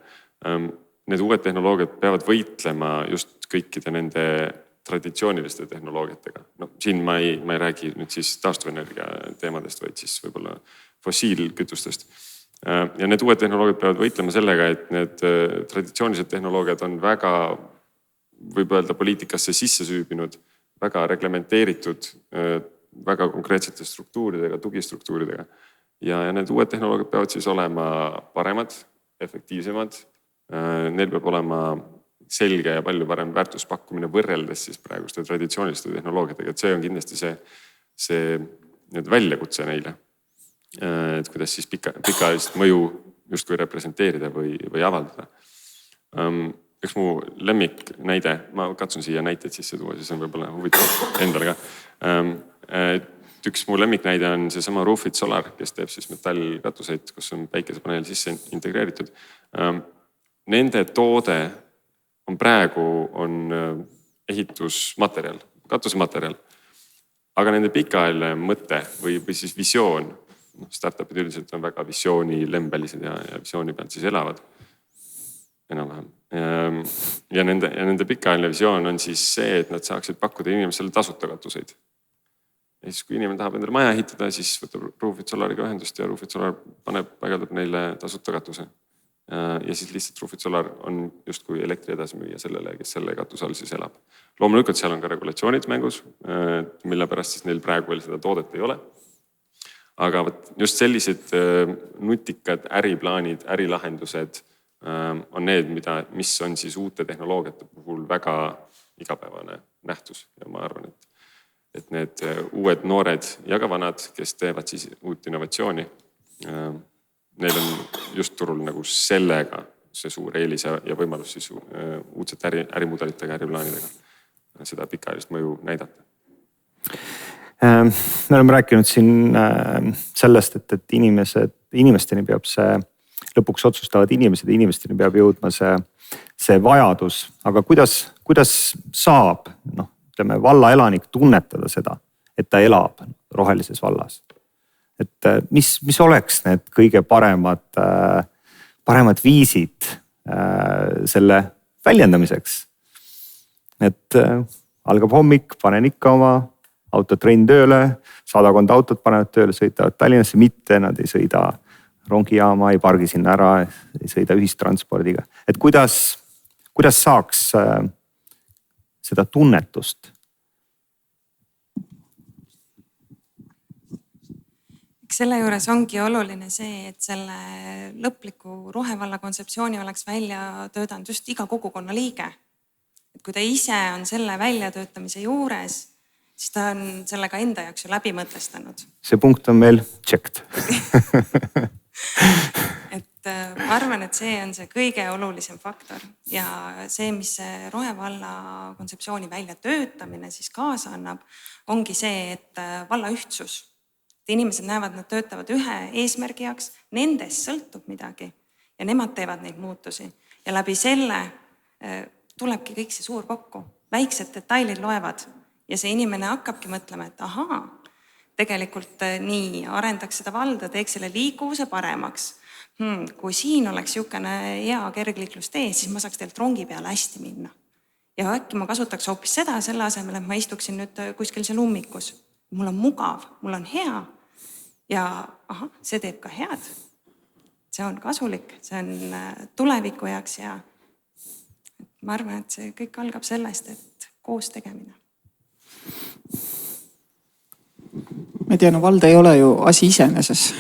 need uued tehnoloogiad peavad võitlema just kõikide nende traditsiooniliste tehnoloogiatega. No, siin ma ei räägi nüüd siis taastuvenergia teemadest, vaid siis võib-olla fossiilkütustest. Ja need uued tehnoloogiad peavad võitlema sellega, et need traditsioonilised tehnoloogiad on väga, võib öelda, poliitikasse sisse süübinud, väga reglementeeritud, väga konkreetsete struktuuridega, tugistruktuuridega. Ja need uued tehnoloogiad peavad siis olema paremad, efektiivsemad. Neil peab olema selge ja palju parem väärtuspakkumine võrreldes siis praeguste traditsiooniliste tehnoloogiatega. Et see on kindlasti see väljakutse neile. Et kuidas siis pikaajalist mõju justkui representeerida või avaldada. Üks mu lemmik näide, ma katsun siia näiteid sisse tuua, siis on võib-olla huvitav endale ka. Üks mu lemmik näide on see sama Roofit Solar, kes teeb siis metallkatuseid, kus on päikesepaneel sisse integreeritud. Nende toode on praegu ehitusmaterjal, katusematerjal. Aga nende pikaajaline mõte või siis visioon, startupid üldiselt on väga visioonilembelised ja visiooni pealt siis elavad enam-vähem. Ja nende pikaajaline visioon on siis see, et nad saaksid pakkuda inimestele tasuta katuseid. Ja siis kui inimene tahab endale maja ehitada, siis võtab Roofit Solariga ühendust ja Roofit Solar paigaldab neile tasuta katuse. Ja siis lihtsalt Roofit Solar on justkui elektri edasimüüja sellele, kes selle katuse all siis elab. Loomulikult seal on ka regulatsioonid mängus, mille pärast siis neil praegu veel seda toodet ei ole. Aga just sellised nutikad äriplaanid, ärilahendused on need, mis on siis uute tehnoloogiate puhul väga igapäevane nähtus. Ja ma arvan, et need uued noored ja ka vanad, kes teevad siis uut innovatsiooni, neil on just turul nagu sellega see suur eelis ja võimalus siis uudsete ärimudelitega, äriplaanidega seda pikaajalist mõju näidata. Me oleme rääkinud siin sellest, et inimesteni peab see, lõpuks otsustavad inimesteni peab jõudma see vajadus, aga kuidas saab valla elanik tunnetada seda, et ta elab rohelises vallas? Et mis oleks need kõige paremad viisid selle väljendamiseks? Et algab hommik, panen ikka oma autotrenn tööle, 100 autot panevad tööle, sõitavad Tallinnasse, mitte nad ei sõida rongijaama, ei pargi sinna ära, ei sõida ühistranspordiga. Et kuidas saaks seda tunnetust? Selle juures ongi oluline see, et selle lõpliku rohevalla kontseptsiooni oleks välja töötanud just iga kogukonna liige. Et kui ta ise on selle väljatöötamise juures, siis ta on sellega enda jaoks ju läbi mõtestanud. See punkt on meil checked. Et ma arvan, et see on see kõige olulisem faktor ja see, mis see rohevalla kontseptsiooni väljatöötamine siis kaasa annab, ongi see, et valla ühtsus. Inimesed näevad, nad töötavad ühe eesmärgi jaoks, nendest sõltub midagi ja nemad teevad neid muutusi. Ja läbi selle tulebki kõik see suur kokku. Väiksed detailid loevad ja see inimene hakkabki mõtlema, et ahaa, tegelikult nii arendaks seda valda, teeks selle liikuvuse paremaks. Kui siin oleks niisugune hea kergliiklustee, siis ma saaks teilt rongi peale hästi minna. Ja äkki ma kasutaks hoopis seda selle asemel, et ma istuksin nüüd kuskil seal ummikus. Mul on mugav, mul on hea. Ja see teeb ka head. See on kasulik, see on tuleviku jaoks ja ma arvan, et see kõik algab sellest, et koos tegemine. ma ei tea, no vald ei ole ju asi iseeneses.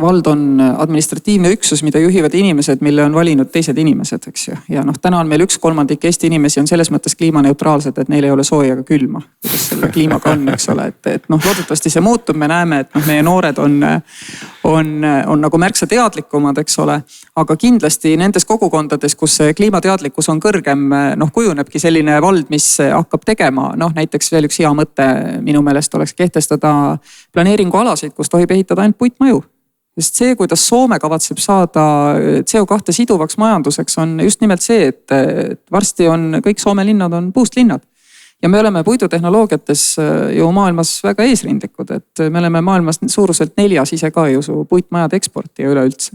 Vald on administratiivne üksus, mida juhivad inimesed, mille on valinud teised inimesed, eks ju. Ja täna on meil 1/3 Eesti inimesi on selles mõttes kliimaneutraalsed, et neil ei ole sooja ega külma. Kuidas selle kliimaga on, eks ole. Et loodetavasti see muutub, me näeme, et meie noored on nagu märksa teadlikumad, eks ole. Aga kindlasti nendes kogukondades, kus see kliimateadlikkus on kõrgem, kujunebki selline vald, mis hakkab tegema. Näiteks veel üks hea mõte minu meelest oleks kehtestada planeeringualasid, kus tohib ehitada ainult puitmaju. Sest see, kuidas Soome kavatseb saada CO2 siduvaks majanduseks, on just nimelt see, et varsti on kõik Soome linnad on puust linnad. Ja me oleme puidutehnoloogiates ju maailmas väga eesrindlikud, et me oleme maailmas suuruselt 4 ise ka ju puitmajade eksporti ja üleüldse.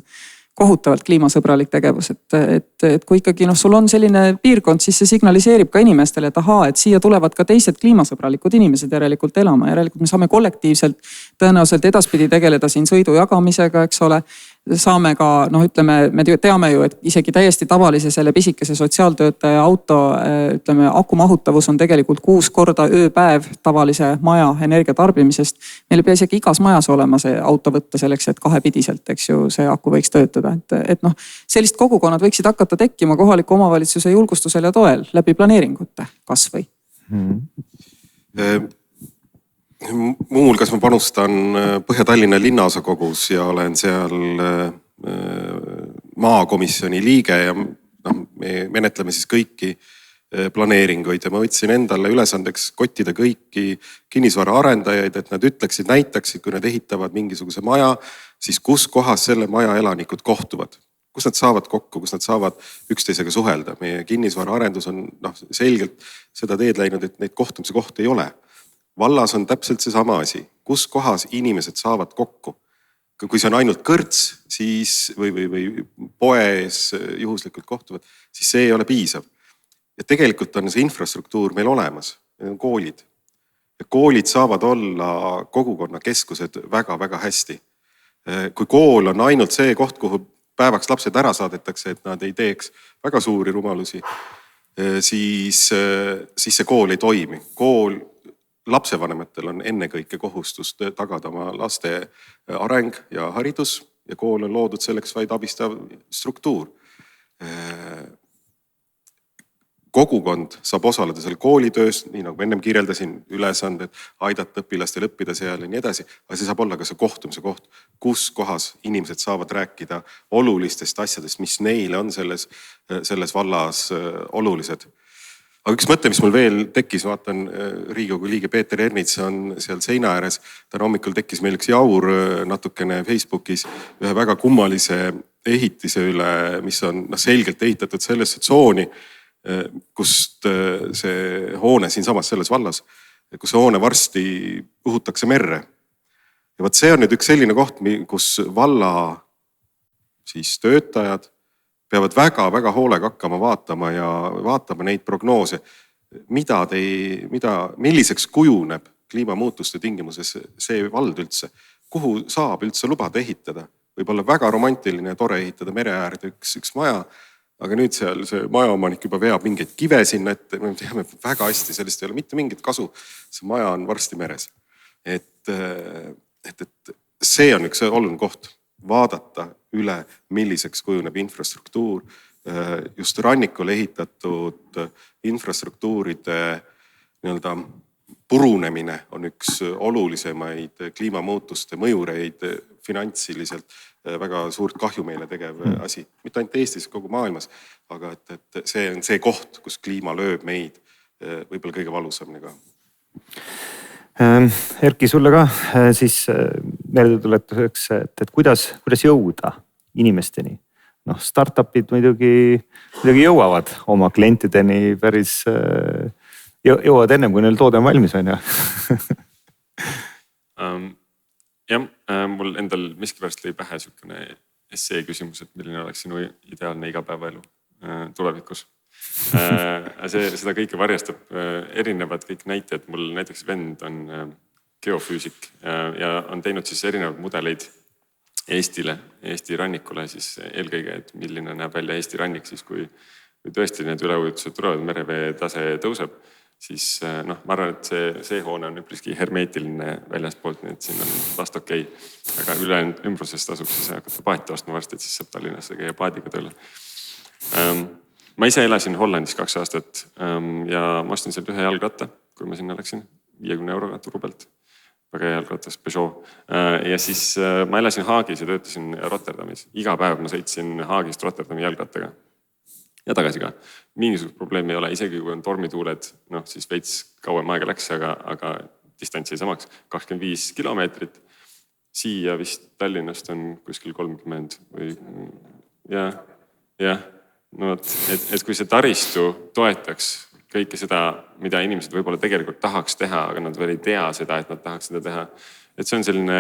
Kohutavalt kliimasõbralik tegevus, et kui ikkagi sul on selline piirkond, siis see signaliseerib ka inimestele, et ahaa, et siia tulevad ka teised kliimasõbralikud inimesed järelikult elama. Järelikult me saame kollektiivselt tõenäoliselt edaspidi tegeleda siin sõidu jagamisega, eks ole. Saame ka, ütleme, me teame ju, et isegi täiesti tavalise selle pisikese sotsiaaltöötaja auto, ütleme, akumahutavus on tegelikult 6 korda ööpäev tavalise maja energia tarbimisest. Meil ei pea isegi igas majas olema see auto võtta selleks, et kahepidiselt, eks ju, see aku võiks töötada. Et sellist kogukonnad võiksid hakata tekkima kohaliku omavalitsuse julgustusel ja toel läbi planeeringute kas või. Muuhulgas ma panustan Põhja-Tallinna linnaosakogus ja olen seal maakomisjoni liige ja me menetleme siis kõiki planeeringuid ja ma võtsin endale ülesandeks kottida kõiki kinnisvara arendajaid, et nad ütleksid, näitaksid, kui nad ehitavad mingisuguse maja, siis kus kohas selle maja elanikud kohtuvad. Kus nad saavad kokku, kus nad saavad üksteisega suhelda. Meie kinnisvara arendus on selgelt seda teed läinud, et neid kohtumise kohti ei ole. Vallas on täpselt see sama asi, kus kohas inimesed saavad kokku. Kui see on ainult kõrts siis, või poes juhuslikult kohtuvad, siis see ei ole piisav. Ja tegelikult on see infrastruktuur meil olemas, need on koolid. Ja koolid saavad olla kogukonnakeskused väga-väga hästi. Kui kool on ainult see koht, kuhu päevaks lapsed ära saadetakse, et nad ei teeks väga suuri rumalusi, siis see kool ei toimi. Kool lapsevanematel on ennekõike kohustus tagada oma laste areng ja haridus ja kool on loodud selleks vaid abistav struktuur. Kogukond saab osaleda seal koolitöös, nii nagu ennem kirjeldasin, ülesanded, aidata õpilastel õppida seal ja nii edasi. Aga see saab olla ka see kohtumise koht, kus kohas inimesed saavad rääkida olulistest asjadest, mis neile on selles vallas olulised. Aga üks mõte, mis mul veel tekkis, vaatan Riigikogu liige Peeter Ernits on seal seina ääres. Täna hommikul tekkis meil üks jaur natukene Facebookis ühe väga kummalise ehitise üle, mis on selgelt ehitatud sellesse tsooni, kust see hoone siinsamas selles vallas, kus see hoone varsti puhutakse merre. Ja võt see on nüüd üks selline koht, kus valla siis töötajad peavad väga-väga hoolega hakkama vaatama neid prognoose, milliseks kujuneb kliimamuutuste tingimuses see vald üldse, kuhu saab üldse lubada ehitada. Võib olla väga romantiline ja tore ehitada mere äärde üks maja, aga nüüd seal see majaomanik juba veab mingeid kive sinna ette, me teame väga hästi, sellest ei ole mitte mingit kasu. See maja on varsti meres. Et see on üks oluline koht, vaadata üle, milliseks kujuneb infrastruktuur, just rannikule ehitatud infrastruktuuride nii-öelda purunemine on üks olulisemaid kliimamuutuste mõjureid finantsiliselt väga suurt kahju meile tegev asi. Mitte ainult Eestis, kogu maailmas, aga et see on see koht, kus kliima lööb meid võib-olla kõige valusamini ka. Erki, sulle ka siis meeldetuletuseks, et kuidas jõuda inimesteni? Startupid muidugi jõuavad oma klientideni päris, jõuavad ennem, kui neil toode on valmis, on ju? Jah, mul endal miskipärast lõi pähe sükene essee küsimus, et milline oleks sinu ideaalne igapäevaelu tulevikus. Seda kõike varjastab erinevad kõik näited. Mul näiteks vend on geofüüsik ja on teinud siis erinevad mudeleid Eestile, Eesti rannikule siis eelkõige, et milline näeb välja Eesti rannik siis, kui tõesti need üleujutused tulevad, merevee tase tõuseb. siis noh, ma arvan, et see hoone on üpriski hermeetiline väljaspoolt, nii et siin on vast okei. Aga ülejäänud ümbruses tasub siis hakata paati ostma varsti, et siis saab Tallinnasse käia paadiga tööle. Ma ise elasin Hollandis 2 aastat ja ma ostsin sealt ühe jalgratta, kui ma sinna läksin, 50 euroga turu pealt. Väga hea jalgratas, Peugeot. Ja siis ma elasin Haagis ja töötasin Rotterdamis. Iga päev ma sõitsin Haagist Rotterdami jalgrattaga. Ja tagasi ka. Mingisugust probleemi ei ole, isegi kui on tormituuled, noh siis veits kauem aega läks, aga distants jäi samaks. 25 kilomeetrit. Siia vist Tallinnast on kuskil 30 või jah. No, et kui see taristu toetaks kõike seda, mida inimesed võib-olla tegelikult tahaks teha, aga nad veel ei tea seda, et nad tahaks seda teha. Et see on selline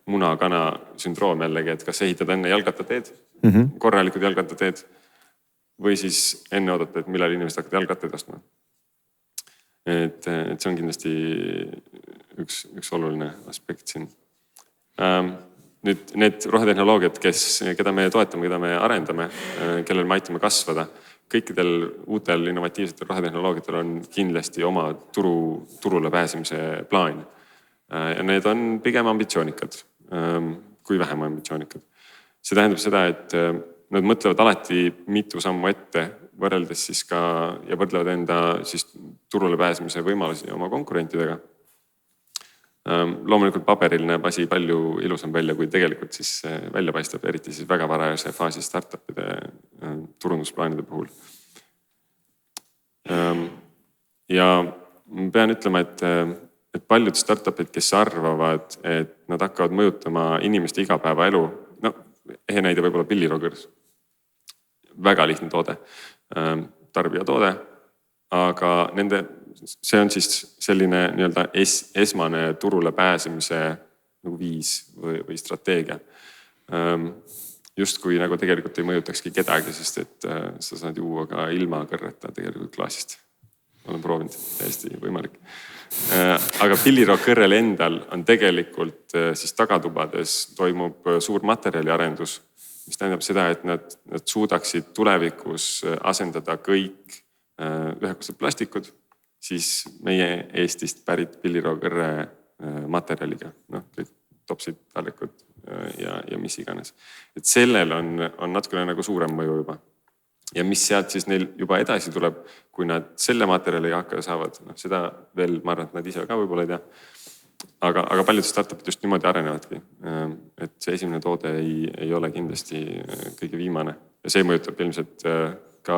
muna-kana sündroom jällegi, et kas ehitada enne jalgrattateed, korralikud jalgrattateed või siis enne oodata, et millal inimesed hakkavad jalgrattaid ostma. Et see on kindlasti üks oluline aspekt siin. Nüüd need rohetehnoloogiad, keda me toetame, keda me arendame, kellel me aitame kasvada, kõikidel uutel innovatiivsetel rohetehnoloogiatel on kindlasti oma turule pääsemise plaan. Ja need on pigem ambitsioonikad, kui vähem ambitsioonikad. See tähendab seda, et nad mõtlevad alati mitu sammu ette, võrreldes siis ka ja võrdlevad enda siis turule pääsemise võimalusi oma konkurentidega. Loomulikult paberil näeb asi palju ilusam välja, kui tegelikult siis välja paistab, eriti siis väga varajase faasi startupide turundusplaanide puhul. Ja ma pean ütlema, et paljud startupid, kes arvavad, et nad hakkavad mõjutama inimeste igapäevaelu, no ehe näide võib-olla pillirogers. Väga lihtne toode, tarbija toode, aga see on siis selline nii-öelda esmane turule pääsemise nagu viis või strateegia. Just kui nagu tegelikult ei mõjutakski kedagi, sest et sa saad juua ka ilma kõrreta tegelikult klaasist. Olen proovinud, täiesti võimalik. Aga pillirokõrrel endal on tegelikult siis tagatubades toimub suur materjaliarendus, mis tähendab seda, et nad suudaksid tulevikus asendada kõik ühekordsed plastikud, siis meie Eestist pärit pillirokõrre materjaliga, kõik topsid, tallikud ja mis iganes. Et sellel on natukene nagu suurem mõju juba. Ja mis sealt siis neil juba edasi tuleb, kui nad selle materjaliga hakka saavad, seda veel ma arvan, et nad ise ka võib-olla ei tea. Aga paljud startupid just niimoodi arenevadki, et see esimene toode ei ole kindlasti kõige viimane. Ja see mõjutab ilmselt ka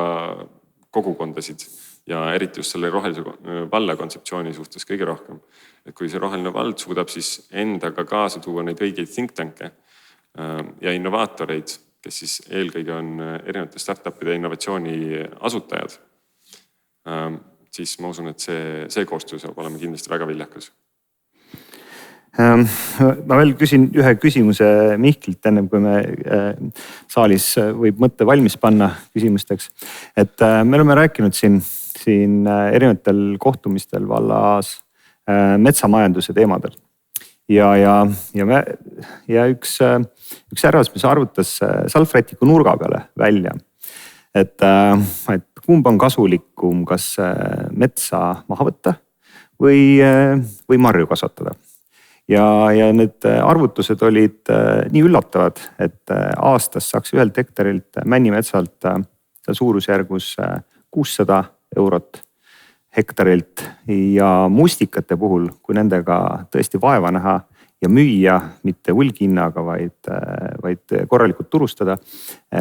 kogukondasid ja eriti just selle rohelise valla kontseptsiooni suhtes kõige rohkem. Et kui see roheline vald suudab siis endaga kaasa tuua neid õigeid think tank'e ja innovaatoreid, kes siis eelkõige on erinevate startupide innovatsiooni asutajad, siis ma usun, et see koostöö saab olema kindlasti väga viljakas. Ma veel küsin ühe küsimuse Mihklilt ennem, kui me saalis võib mõtte valmis panna küsimusteks. Et me oleme rääkinud siin erinevatel kohtumistel vallas metsamajanduse teemadel. Ja üks härrasmees arvutas salvrätiku nurga peale välja, et kumb on kasulikum, kas metsa maha võtta või marju kasvatada. Ja need arvutused olid nii üllatavad, et aastas saaks ühelt hektarilt männimetsalt suurusjärgus 600 eurot hektarilt ja mustikate puhul, kui nendega tõesti vaeva näha ja müüa, mitte hulghinnaga, vaid korralikult turustada,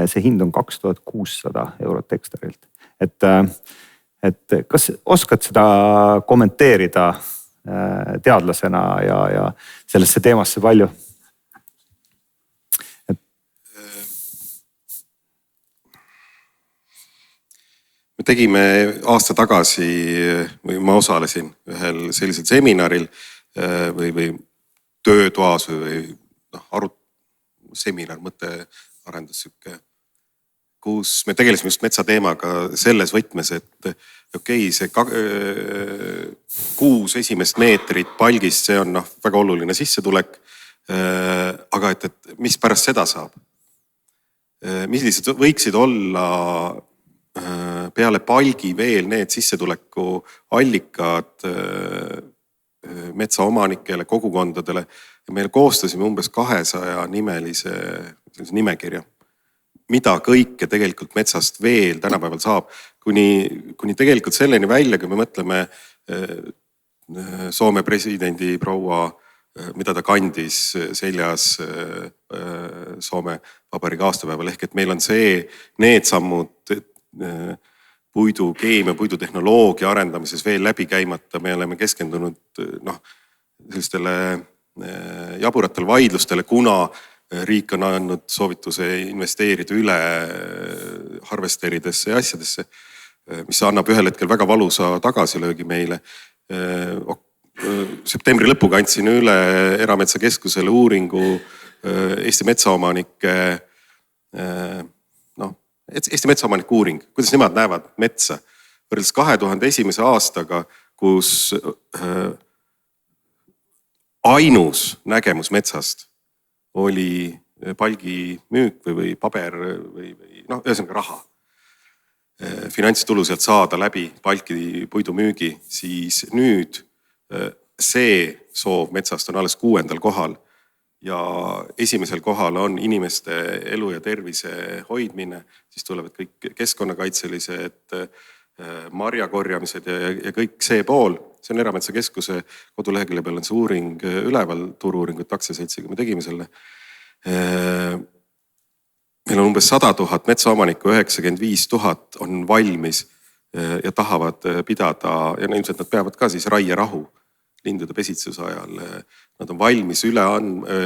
see hind on 2600 eurot hektarilt. Et kas oskad seda kommenteerida teadlasena ja sellesse teemasse palju? Me tegime aasta tagasi või ma osalesin ühel sellisel seminaril või töötoas või seminar, mõttearendus, kus me tegelesime just metsateemaga selles võtmes, et see 6 esimest meetrit palgist, see on väga oluline sissetulek. Aga et mis pärast seda saab? Millised võiksid olla peale palgi veel need sissetulekuallikad metsaomanikele, kogukondadele. Me koostasime umbes 200 nimelise nimekirja, mida kõike tegelikult metsast veel tänapäeval saab. Kuni tegelikult selleni välja, kui me mõtleme Soome presidendi proua, mida ta kandis seljas Soome Vabariigi aastapäeval. Ehk et meil on need sammud puidukeemia, puidutehnoloogia arendamises veel läbi käimata. Me oleme keskendunud sellistele jaburatele vaidlustele, kuna riik on andnud soovituse investeerida üle harvesteridesse ja asjadesse, mis annab ühel hetkel väga valusa tagasilöögi meile. Septembri lõpuga andsin üle Erametsakeskusele uuringu Eesti metsaomanike, Eesti metsaomanike uuring, kuidas nemad näevad metsa. Võrreldes 2001. aastaga, kus ainus nägemus metsast oli palgi müük või paber või ühesõnaga raha. Finantstulu sealt saada läbi palki puidu müügi, siis nüüd see soov metsast on alles 6. kohal ja 1. kohal on inimeste elu ja tervise hoidmine, siis tulevad kõik keskkonnakaitselised marjakorjamised ja kõik see pool. See on Erametsakeskuse kodulehekülje peal on see uuring üleval, Turu-uuringute aktsiaseltsiga me tegime selle. Meil on umbes 100 000 metsaomanikku, 95 000 on valmis ja tahavad pidada ja ilmselt nad peavad ka siis raierahu lindude pesitsuse ajal. Nad on valmis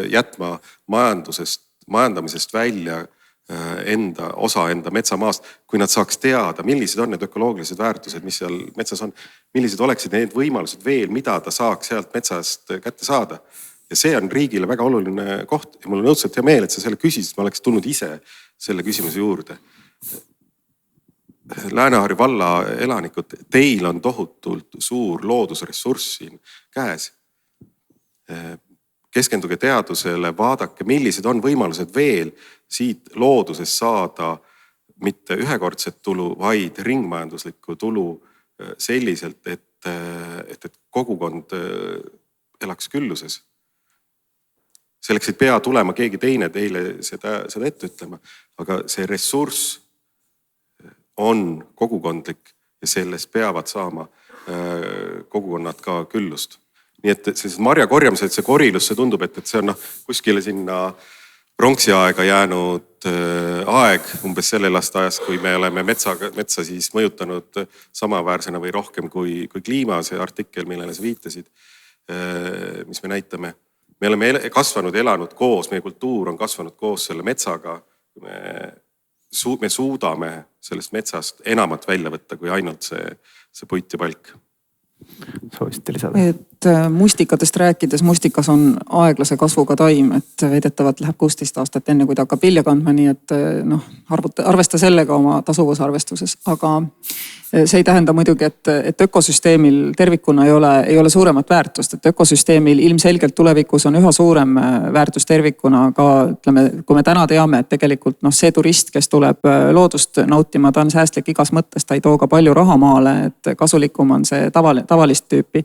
jätma majandamisest välja osa enda metsamaast, kui nad saaks teada, millised on need ökoloogilised väärtused, mis seal metsas on, millised oleksid need võimalused veel, mida ta saaks sealt metsast kätte saada. Ja see on riigile väga oluline koht ja mul on õudselt hea meel, et sa selle küsisid, ma oleks tulnud ise selle küsimuse juurde. Lääne-Harju valla elanikud, teil on tohutult suur loodusressurss siin käes. Keskenduge teadusele, vaadake, millised on võimalused veel siit loodusest saada mitte ühekordset tulu, vaid ringmajanduslikku tulu selliselt, et kogukond elaks külluses. Selleks ei pea tulema keegi teine teile seda ette ütlema, aga see ressurss on kogukondlik ja sellest peavad saama kogukonnad ka küllust. Nii et sellised marja korjamised, see korilus, see tundub, et see on kuskile sinna pronksiaega jäänud aeg, umbes sellel aastaajast, kui me oleme metsa siis mõjutanud samaväärsena või rohkem kui kliima, see artikkel, millele sa viitasid, mis me näitame. Me oleme kasvanud, elanud koos, meie kultuur on kasvanud koos selle metsaga. Me suudame sellest metsast enamat välja võtta kui ainult see puit ja palk. Soovisite lisada? Et mustikatest rääkides, mustikas on aeglase kasvuga taim, et veidetavalt läheb 16 aastat enne, kui ta hakkab vilja kandma, nii et arvesta sellega oma tasuvusarvestuses. Aga see ei tähenda muidugi, et ökosüsteemil tervikuna ei ole suuremat väärtust, et ökosüsteemil ilmselgelt tulevikus on üha suurem väärtus tervikuna, aga ütleme, kui me täna teame, et tegelikult see turist, kes tuleb loodust nautima, ta on säästlik igas mõttes, ta ei too ka palju raha maale, et kasulikum on see tavalist tüüpi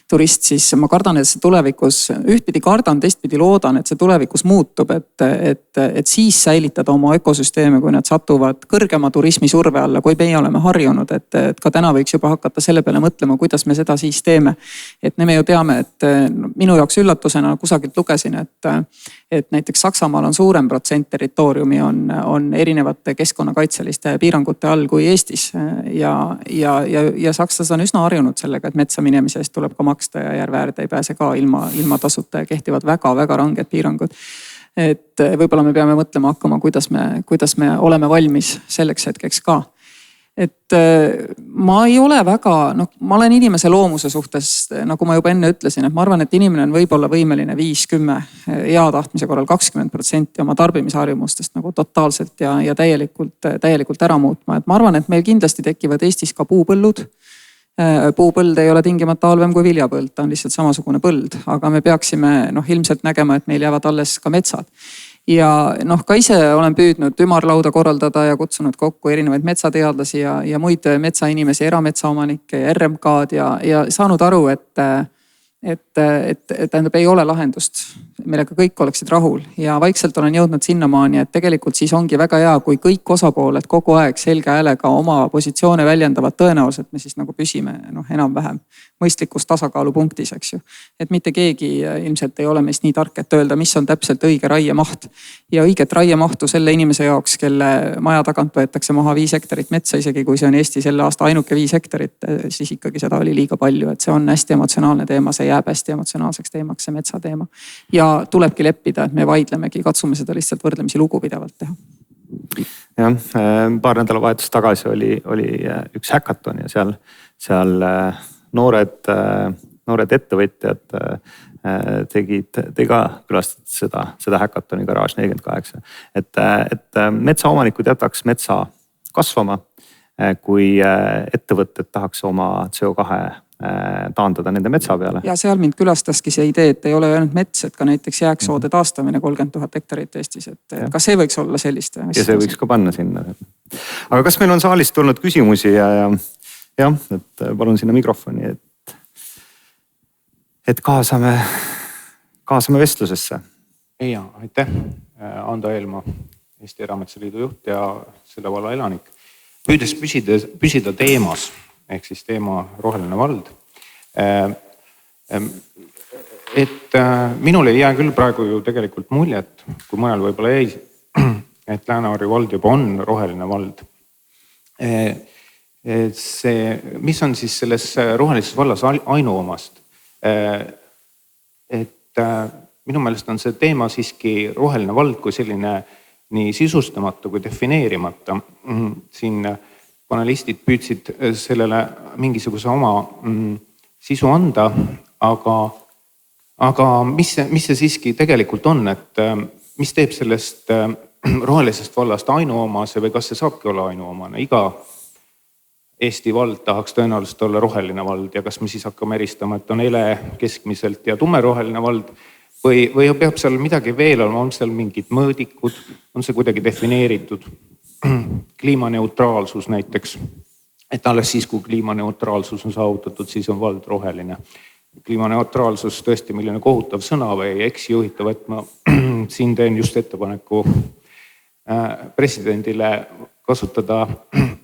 turist, siis ma kardan, et see tulevikus, ühtpidi kardan, teistpidi loodan, et see tulevikus muutub, et siis säilitada oma ökosüsteeme, kui nad satuvad kõrgema turismi surve alla, kui meie oleme harjunud, et ka täna võiks juba hakata selle peale mõtlema, kuidas me seda siis teeme. Et me ju teame, et minu jaoks üllatusena kusagilt lugesin, et näiteks Saksamaal on suurem protsent territooriumi on erinevate keskkonnakaitseliste piirangute all kui Eestis ja sakslased on üsna harjunud sellega, et metsa minemise eest tuleb ka maksta ja järve äärde ei pääse ka ilma tasuta ja kehtivad väga-väga ranged piirangud. Et võib-olla me peame mõtlema hakkama, kuidas me oleme valmis selleks hetkeks ka. Et ma ei ole ma olen inimese loomuse suhtes, nagu ma juba enne ütlesin, et ma arvan, et inimene on võib-olla võimeline 5-10, hea tahtmise korral 20% oma tarbimisharjumustest nagu totaalselt ja täielikult ära muutma. Et ma arvan, et meil kindlasti tekivad Eestis ka puupõllud. Puupõld ei ole tingimata halvem kui viljapõld, ta on lihtsalt samasugune põld, aga me peaksime ilmselt nägema, et meil jäävad alles ka metsad. ja noh, ka ise olen püüdnud ümarlauda korraldada ja kutsunud kokku erinevaid metsateadlasi ja muid metsainimesi, erametsaomanikke ja RMK-d ja saanud aru, et tähendab, ei ole lahendust, millega kõik oleksid rahul ja vaikselt olen jõudnud sinnamaani, et tegelikult siis ongi väga hea, kui kõik osapooled kogu aeg selge häälega oma positsioone väljendavad, tõenäoliselt me siis nagu püsime enam-vähem mõistlikus tasakaalupunktis, eks ju. Et mitte keegi ilmselt ei ole meist nii tark, et öelda, mis on täpselt õige raiemaht. Ja õiget raiemahtu selle inimese jaoks, kelle maja tagant võetakse maha 5 hektarit metsa, isegi kui see on Eesti selle aasta ainuke 5 hektarit, siis ikkagi seda oli liiga palju, et see on hästi emotsionaalne teema, see jääb hästi emotsionaalseks teemaks, see metsateema. Ja tulebki leppida, et me vaidlemegi, katsume seda lihtsalt võrdlemisi lugupidavalt teha. Jah, paar nädalavahetust tagasi oli üks häkaton ja seal noored ettevõtjad külastasid seda häkatoni Garage 48. Et metsaomanikud jätaks metsa kasvama, kui ettevõtted tahaks oma CO2 taandada nende metsa peale. Ja seal mind külastaski see idee, et ei ole ainult mets, et ka näiteks jääksoode taastamine 30 000 hektarit Eestis, et ka see võiks olla selliste. Ja see võiks ka panna sinna. Aga kas meil on saalist tulnud küsimusi ja et palun sinna mikrofoni, et kaasame vestlusesse. Ja, aitäh. Ando Eelmaa, Eesti Erametsaliidu juht ja selle valla elanik. Püüdes püsida teemas, ehk siis teema roheline vald. Et minul ei jää küll praegu ju tegelikult muljet, kui mõnel võib-olla ei, et Lääne-Harju vald juba on roheline vald. Mis on siis selles rohelises vallas ainuomast? Et minu meelest on see teema siiski roheline vald kui selline nii sisustamata kui defineerimata. Siin panelistid püüdsid sellele mingisuguse oma sisu anda, aga mis see siiski tegelikult on, et mis teeb sellest rohelisest vallast ainuomase või kas see saabki olla ainuomane? Iga Eesti vald tahaks tõenäoliselt olla roheline vald ja kas me siis hakkame eristama, et on ele keskmiselt ja tumeroheline vald või peab seal midagi veel olema, on seal mingid mõõdikud, on see kuidagi defineeritud? Kliimaneutraalsus näiteks, et alles siis, kui kliimaneutraalsus on saavutatud, siis on vald roheline. Kliimaneutraalsus tõesti, milline kohutav sõna või eksi juhitav, et ma siin teen just ettepaneku presidendile kasutada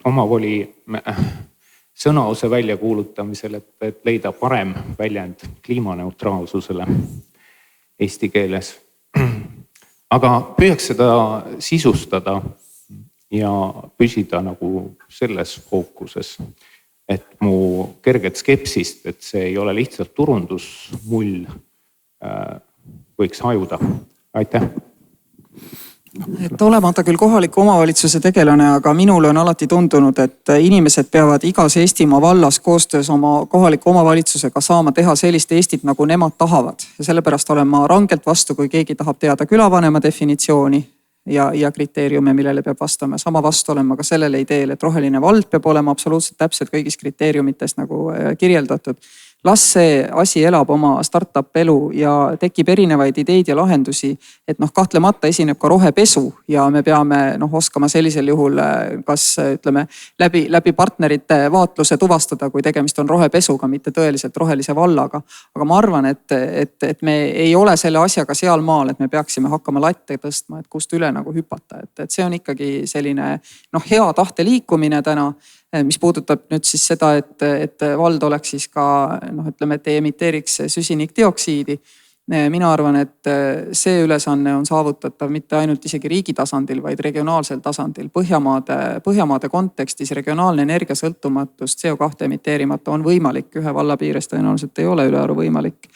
omavoli sõnaose väljakuulutamisel, et leida parem väljend kliimaneutraalsusele eesti keeles. Aga püüaks seda sisustada ja püsida nagu selles fookuses, et mu kerget skepsist, et see ei ole lihtsalt turundusmull, võiks hajuda. Aitäh! Et olemata küll kohaliku omavalitsuse tegelane, aga minule on alati tundunud, et inimesed peavad igas Eestimaa vallas koostöös oma kohaliku omavalitsusega saama teha sellist Eestit, nagu nemad tahavad. Ja sellepärast olen ma rangelt vastu, kui keegi tahab teada külavanema definitsiooni ja kriteeriume, millele peab vastama. Sama vastu olen ma ka sellele ideel, et roheline vald peab olema absoluutselt täpselt kõigis kriteeriumites nagu kirjeldatud. Las see asi elab oma startup elu ja tekib erinevaid ideid ja lahendusi, et kahtlemata esineb ka rohepesu ja me peame oskama sellisel juhul kas ütleme läbi partnerite vaatluse tuvastada, kui tegemist on rohepesuga, mitte tõeliselt rohelise vallaga. Aga ma arvan, et me ei ole selle asjaga seal maal, et me peaksime hakkama latte tõstma, et kust üle nagu hüpata. Et see on ikkagi selline hea tahte liikumine täna, mis puudutab nüüd siis seda, et vald oleks siis ka ütleme, et ei emiteeriks süsinikdioksiidi. Mina arvan, et see ülesanne on saavutatav mitte ainult isegi riigi tasandil, vaid regionaalsel tasandil. Põhjamaade kontekstis regionaalne energiasõltumatus CO2 emiteerimata on võimalik, ühe valla piires tõenäoliselt ei ole ülearu võimalik.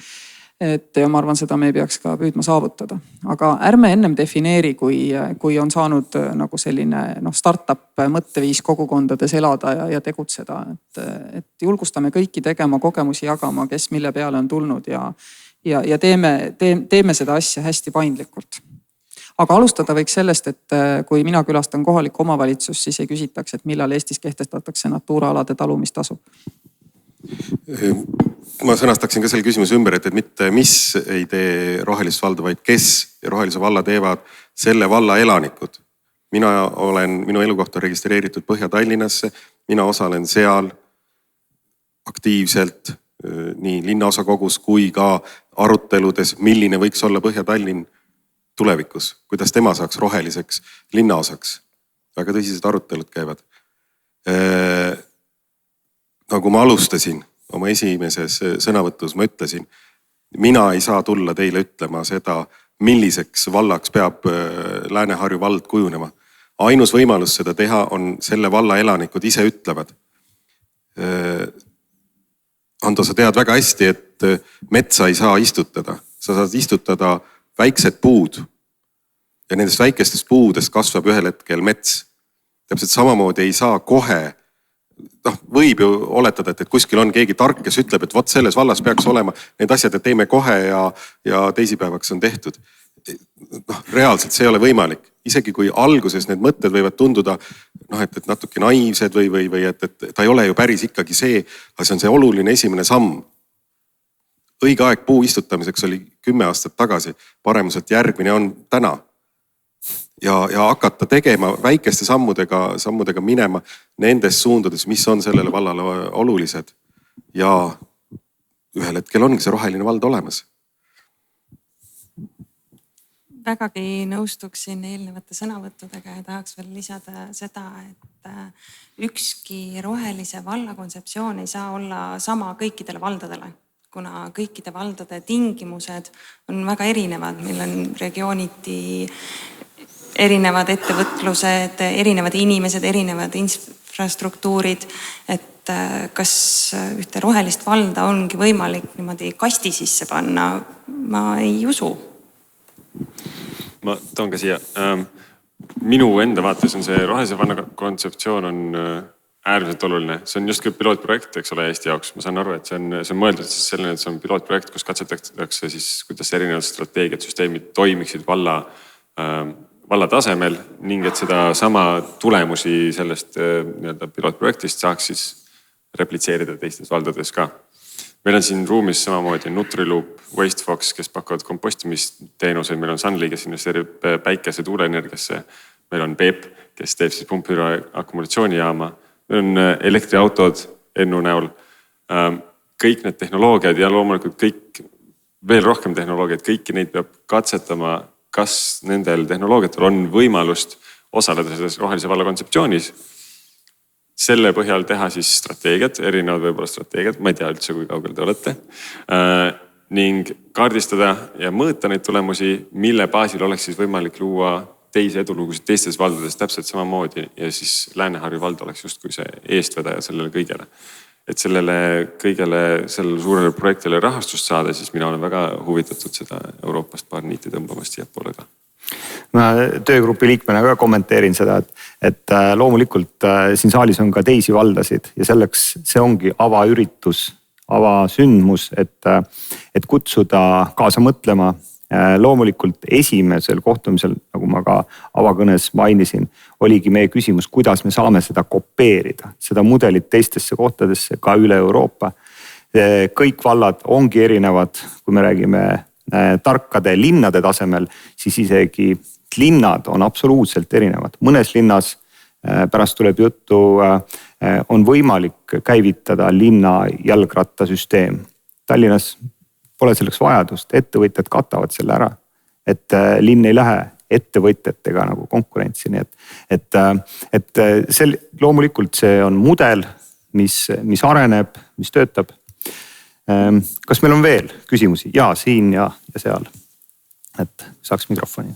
Ja ma arvan, seda me ei peaks ka püüdma saavutada. Aga ärme ennem defineeri, kui on saanud nagu selline startup mõtteviis kogukondades elada ja tegutseda. Et julgustame kõiki tegema, kogemusi jagama, kes mille peale on tulnud ja teeme seda asja hästi paindlikult. Aga alustada võiks sellest, et kui mina külastan kohalik omavalitsus, siis ei küsitaks, et millal Eestis kehtestatakse Natura alade talumistasu. ma sõnastaksin ka selle küsimuse ümber, et mitte mis ei tee rohelist valda, vaid kes ja rohelise valla teevad selle valla elanikud. Minu elukoht on registreeritud Põhja-Tallinnasse, mina osalen seal aktiivselt nii linnaosakogus kui ka aruteludes, milline võiks olla Põhja-Tallinn tulevikus, kuidas tema saaks roheliseks linnaosaks. Väga tõsised arutelud käivad. Nagu ma alustasin oma esimeses sõnavõtus, ma ütlesin, mina ei saa tulla teile ütlema seda, milliseks vallaks peab Lääne-Harju vald kujunema. Ainus võimalus seda teha on selle valla elanikud ise ütlevad. Ando, sa tead väga hästi, et metsa ei saa istutada. Sa saad istutada väiksed puud ja nendest väikestest puudest kasvab ühel hetkel mets. Täpselt samamoodi ei saa kohe, võib ju oletada, et kuskil on keegi tark, kes ütleb, et vot selles vallas peaks olema need asjad, et teeme kohe ja teisipäevaks on tehtud. Reaalselt see ei ole võimalik. Isegi kui alguses need mõtted võivad tunduda, et natuke naiivsed või et ta ei ole ju päris ikkagi see, aga see on see oluline esimene samm. Õige aeg puu istutamiseks oli 10 aastat tagasi, paremuselt järgmine on täna. Ja hakata tegema väikeste sammudega minema nendes suundades, mis on sellele vallale olulised. Ja ühel hetkel ongi see roheline vald olemas. Vägagi nõustuksin eelnevate sõnavõttudega ja tahaks veel lisada seda, et ükski rohelise valla kontseptsioon ei saa olla sama kõikidele valdadele, kuna kõikide valdade tingimused on väga erinevad. Meil on regiooniti erinevad ettevõtlused, erinevad inimesed, erinevad infrastruktuurid, et kas ühte rohelist valda ongi võimalik niimoodi kasti sisse panna, ma ei usu. Ma toon ka siia. Minu enda vaates on see rohelise valla kontseptsioon on äärmiselt oluline. See on justkui pilootprojekt, eks ole, Eesti jaoks. Ma saan aru, et see on mõeldud siis selline, et see on pilootprojekt, kus katsetatakse siis, kuidas erinevad strateegiad, süsteemid toimiksid valla tasemel ning et seda sama tulemusi sellest pilootprojektist saaks siis replitseerida teistes valdades ka. Meil on siin ruumis samamoodi Nutriloop, Wastefox, kes pakuvad kompostimisteenuseid. Meil on Sunly, kes investeerib päikese tuuleenergiasse. Meil on PEP, kes teeb siis pumpihüdro akumulatsioonijaama. Meil on elektriautod Ennu näol. Kõik need tehnoloogiad ja loomulikult kõik veel rohkem tehnoloogiad, kõiki neid peab katsetama, kas nendel tehnoloogiatel on võimalust osaleda selles rohelise valla kontseptsioonis. Selle põhjal teha siis strateegiad, erinevad võib-olla strateegiad, ma ei tea üldse, kui kaugel te olete, ning kaardistada ja mõõta neid tulemusi, mille baasil oleks siis võimalik luua teisi edulugusid teistes valdades täpselt samamoodi ja siis Lääne-Harju vald oleks justkui see eestvedaja sellele kõigele. Et sellele suurele projektile rahastust saada, siis mina olen väga huvitatud seda Euroopast paar niiti tõmbamast siia poole ka. Ma töögrupi liikmena ka kommenteerin seda, et loomulikult siin saalis on ka teisi valdasid ja selleks see ongi avaüritus, avasündmus, et kutsuda kaasa mõtlema. Loomulikult esimesel kohtumisel, nagu ma ka avakõnes mainisin, oligi meie küsimus, kuidas me saame seda kopeerida, seda mudelit teistesse kohtadesse ka üle Euroopa. Kõik vallad ongi erinevad, kui me räägime tarkade linnade tasemel, siis isegi linnad on absoluutselt erinevad. Mõnes linnas, pärast tuleb juttu, on võimalik käivitada linna jalgrattasüsteem. Tallinnas pole selleks vajadust, ettevõtjad katavad selle ära, et linn ei lähe ettevõtjatega nagu konkurentsi. Et loomulikult see on mudel, mis areneb, mis töötab. Kas meil on veel küsimusi? Jaa, siin ja seal. Et saaks mikrofoni.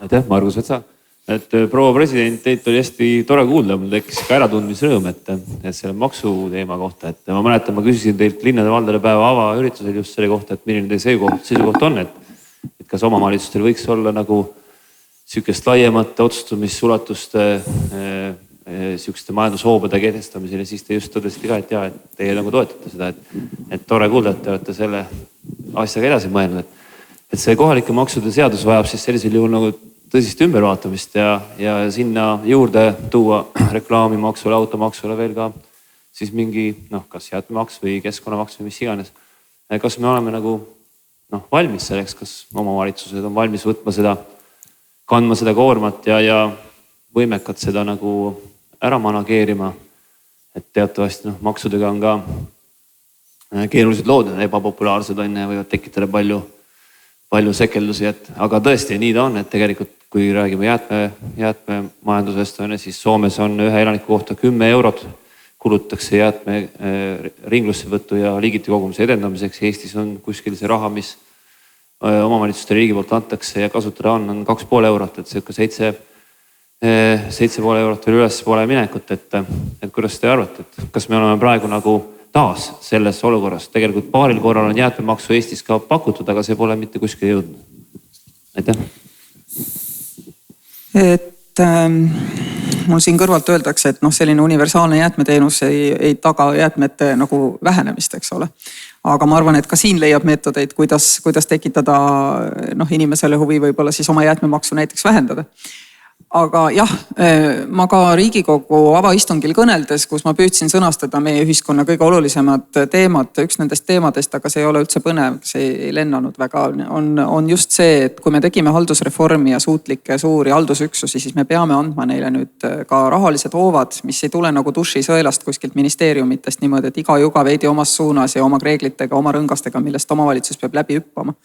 Aitäh, Margus Vetsa. Et proua president, teilt oli hästi tore kuulda, mul tekkis ka äratundmisrõõm, et selle maksu teema kohta. Et ma mäletan, ma küsisin teilt linnade valdade päeva avaüritusel just selle kohta, et milline teie seisukoht on, et kas omavalitsustel võiks olla nagu sükest laiemate otsustamisuulatuste sükeste majandushoobade kehtestamisel ja siis te just tõdesite ka, et jah, et teie nagu toetate seda, et tore kuulda, et te olete selle asjaga edasi mõelnud. Et see kohalike maksude seadus vajab siis sellisel juhul nagu tõsist ümbervaatamist ja sinna juurde tuua reklaamimaksule, automaksule veel ka siis mingi kas jäätmemaks või keskkonnamaks või mis iganes. Kas me oleme nagu valmis selleks, kas omavalitsused on valmis võtma seda, kandma seda koormat ja võimekad seda nagu ära manageerima. Et teatavasti maksudega on ka keerulised lood, ebapopulaarsed on ja võivad tekitada palju sekeldusi, aga tõesti nii ta on, et tegelikult kui räägime jäätmemajandusest, siis Soomes on ühe elaniku kohta 10 eurot kulutatakse jäätme ringlussevõtu ja liigiti kogumise edendamiseks. Eestis on kuskil see raha, mis omavalitsuste riigi poolt antakse ja kasutada on 2,5 eurot, et see 7,5 eurot veel ülespoole minekut, et kuidas te arvate, et kas me oleme praegu nagu taas selles olukorras? Tegelikult paaril korral on jäätmemaksu Eestis ka pakutud, aga see pole mitte kuskile jõudnud. Aitäh. Et mul siin kõrvalt öeldakse, et selline universaalne jäätmeteenus ei taga jäätmete nagu vähenemist, eks ole. Aga ma arvan, et ka siin leiab meetodeid, kuidas tekitada inimesele huvi võib-olla siis oma jäätmemaksu näiteks vähendada. Aga jah, ma ka Riigikogu avaistungil kõneldes, kus ma püüdsin sõnastada meie ühiskonna kõige olulisemad teemad, üks nendest teemadest, aga see ei ole üldse põnev, see ei lennanud väga, on just see, et kui me tegime haldusreformi ja suutlikke suuri haldusüksusi, siis me peame andma neile nüüd ka rahalised hoovad, mis ei tule nagu dušisõelast kuskilt ministeeriumitest niimoodi, et iga juga veidi omas suunas ja oma reeglitega, oma rõngastega, millest omavalitsus peab läbi hüppama.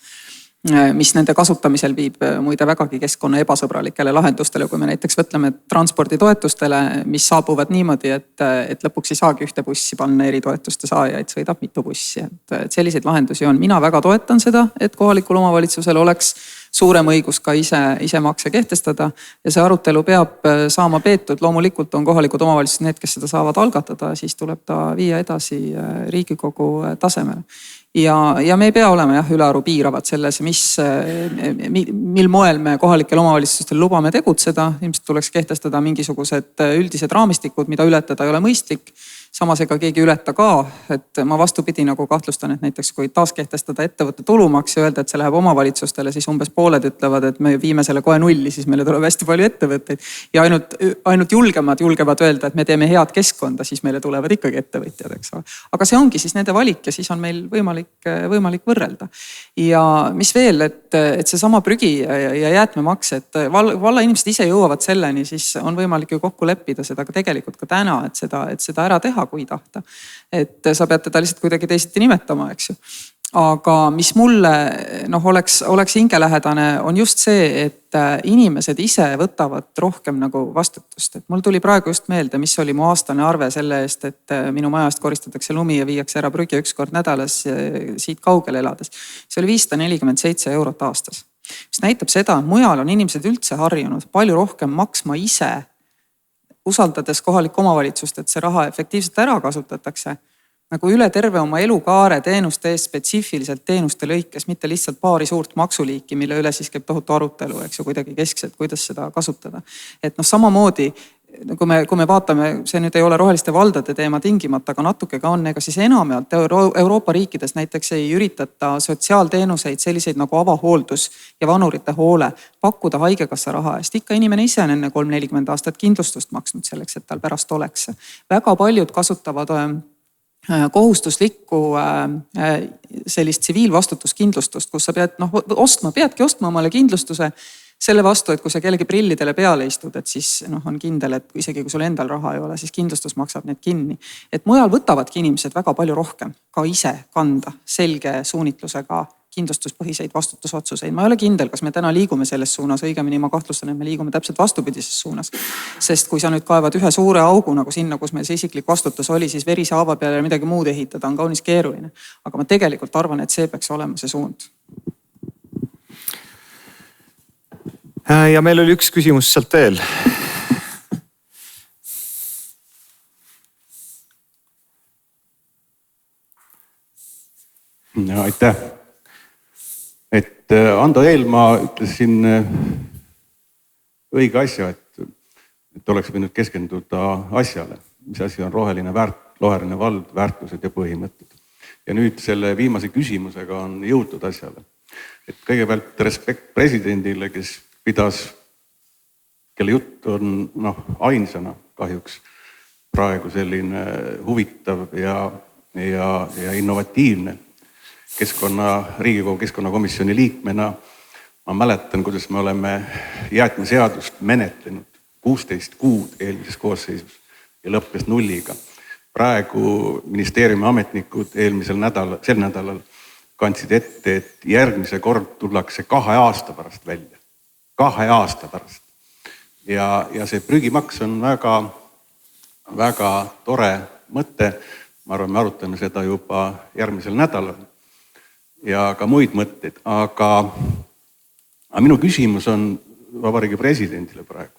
Mis nende kasutamisel viib muide vägagi keskkonna ebasõbralikele lahendustele, kui me näiteks võtleme transporditoetustele, mis saabuvad niimoodi, et lõpuks ei saagi ühte bussi panna eritoetuste saajaid, sõidab mitu bussi. Et selliseid lahendusi on. Mina väga toetan seda, et kohalikul omavalitsusel oleks suurem õigus ka ise makse kehtestada ja see arutelu peab saama peetud. Loomulikult on kohalikud omavalitsused need, kes seda saavad algatada, siis tuleb ta viia edasi Riigikogu tasemele. Ja me ei pea olema ülearu piiravad selles, mil moel me kohalikel omavalitsustel lubame tegutseda. Ilmselt tuleks kehtestada mingisugused üldised raamistikud, mida ületada ei ole mõistlik. Samas ega keegi ületa ka, et ma vastupidi nagu kahtlustan, et näiteks kui taaskehtestada ettevõtte tulumaks ja öelda, et see läheb omavalitsustele, siis umbes pooled ütlevad, et me viime selle kohe nulli, siis meile tuleb hästi palju ettevõtteid. Ja ainult julgevad öelda, et me teeme head keskkonda, siis meile tulevad ikkagi ettevõtjad, eks ole. Aga see ongi siis nende valik ja siis on meil võimalik võrrelda. Ja mis veel, et see sama prügi ja jäätmemaks, et valla inimesed ise jõuavad selleni, siis on võimalik ju kokku leppida seda ka tegelikult ka täna, et seda ära teha, kui tahta. Et sa pead teda lihtsalt kuidagi teisiti nimetama, eks ju. Aga mis mulle oleks hingelähedane, on just see, et inimesed ise võtavad rohkem nagu vastutust. Et mul tuli praegu just meelde, mis oli mu aastane arve selle eest, et minu majast koristatakse lumi ja viiakse ära prügi üks kord nädalas siit kaugel elades. See oli 547 eurot aastas. Mis näitab seda, et mujal on inimesed üldse harjunud palju rohkem maksma ise, usaldades kohalikku omavalitsust, et see raha efektiivselt ära kasutatakse nagu üle terve oma elukaare teenuste eest spetsiifiliselt teenuste lõikes, mitte lihtsalt paari suurt maksuliiki, mille üle siis käib tohutu arutelu, eks ju, kuidagi keskselt, kuidas seda kasutada. Et samamoodi, kui me vaatame, see nüüd ei ole roheliste valdade teema tingimata, aga natuke ka on, ega siis enamalt Euroopa riikides näiteks ei üritata sotsiaalteenuseid selliseid nagu avahooldus ja vanurite hoole pakkuda haigekassa raha eest. Ikka inimene ise on enne 3-40 aastat kindlustust maksnud selleks, et tal pärast oleks. Väga paljud kasutavad kohustuslikku sellist tsiviilvastutuskindlustust, kus sa peadki ostma omale kindlustuse selle vastu, et kui sa kellegi prillidele peale istud, et siis on kindel, et isegi kui sul endal raha ei ole, siis kindlustus maksab need kinni. Et mujal võtavadki inimesed väga palju rohkem ka ise kanda selge suunitlusega kindlustuspõhiseid vastutusotsuseid. Ma ei ole kindel, kas me täna liigume selles suunas, õigemini ma kahtlustan, et me liigume täpselt vastupidises suunas. Sest kui sa nüüd kaevad ühe suure augu nagu sinna, kus meil see isiklik vastutus oli, siis verise haava peale midagi muud ehitada on kaunis keeruline. Aga ma tegelikult arvan, et see peaks olema see suund. Ja meil oli üks küsimus sealt veel. Ja, aitäh. Et Ando Eelmaa ütles siin õige asja, et oleks võinud keskenduda asjale, mis asi on roheline vald, väärtused ja põhimõtted. Ja nüüd selle viimase küsimusega on jõutud asjale. Et kõigepealt respekt presidendile, kelle jutt on ainsana kahjuks praegu selline huvitav ja innovatiivne. Riigikogu keskkonnakomisjoni liikmena ma mäletan, kuidas me oleme jäätmeseadust menetlenud 16 kuud eelmises koosseisus ja lõppes nulliga. Praegu ministeeriumi ametnikud sel nädalal kandsid ette, et järgmise kord tullakse 2 aasta pärast välja. 2 aasta pärast. Ja see prügimaks on väga tore mõte. Ma arvan, me arutame seda juba järgmisel nädalal ja ka muid mõtteid. Aga minu küsimus on Vabariigi Presidendile praegu.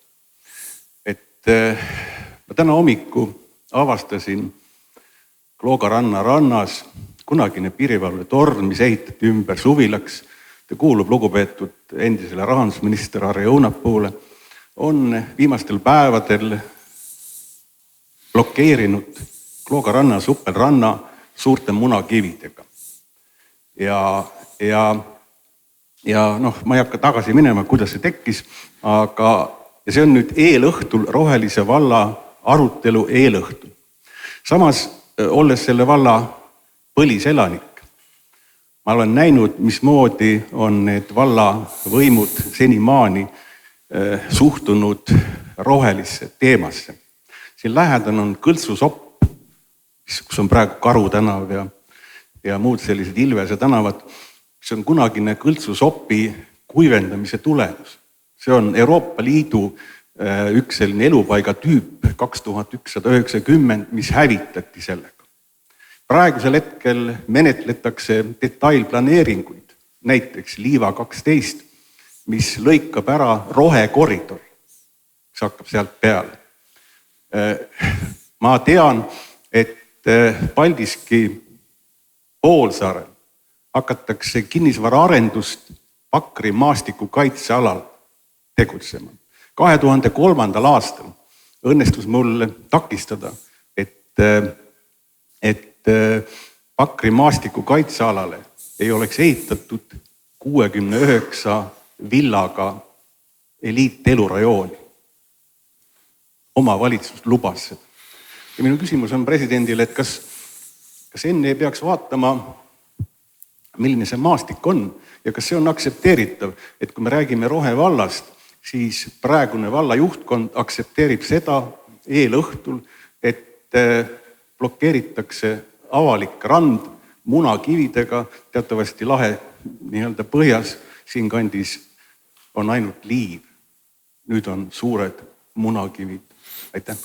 Et ma täna hommiku avastasin Klooga rannas kunagine piirivalvetorn, mis ehitati ümber suvilaks. Ta kuulub lugupeetud endisele rahandusminister Arje Õunapuule. On viimastel päevadel blokeerinud Klooga ranna, Suppelranna suurte munakividega. Ja ma ei hakka tagasi minema, kuidas see tekkis, aga see on nüüd eelõhtul Rohelise valla arutelu eelõhtul. Samas, olles selle valla põliselanik, ma olen näinud, mismoodi on need vallavõimud senimaani suhtunud rohelisse teemasse. Siin lähedal on Kõltsusopp, kus on praegu Karu tänav ja muud sellised Ilvese tänavad. See on kunagine Kõltsusopi kuivendamise tulemus. See on Euroopa Liidu üks selline elupaiga tüüp 2190, mis hävitati sellega. Praegusel hetkel menetletakse detailplaneeringuid, näiteks Liiva 12, mis lõikab ära rohekoridor, mis hakkab sealt peale. Ma tean, et Paldiski poolsaarel hakatakse kinnisvaraarendust Pakri maastiku kaitsealal tegutsema. 2003. aastal õnnestus mul takistada, et Pakri maastiku kaitsealale ei oleks ehitatud 69 villaga eliitelurajooni. Omavalitsus lubas seda. Ja minu küsimus on presidendile, et kas enne ei peaks vaatama, milline see maastik on ja kas see on aktsepteeritav, et kui me räägime rohevallast, siis praegune valla juhtkond aktsepteerib seda eelõhtul, et blokeeritakse avalik rand munakividega, teatavasti lahe nii-öelda põhjas, siin kandis on ainult liiv. Nüüd on suured munakivid. Aitäh!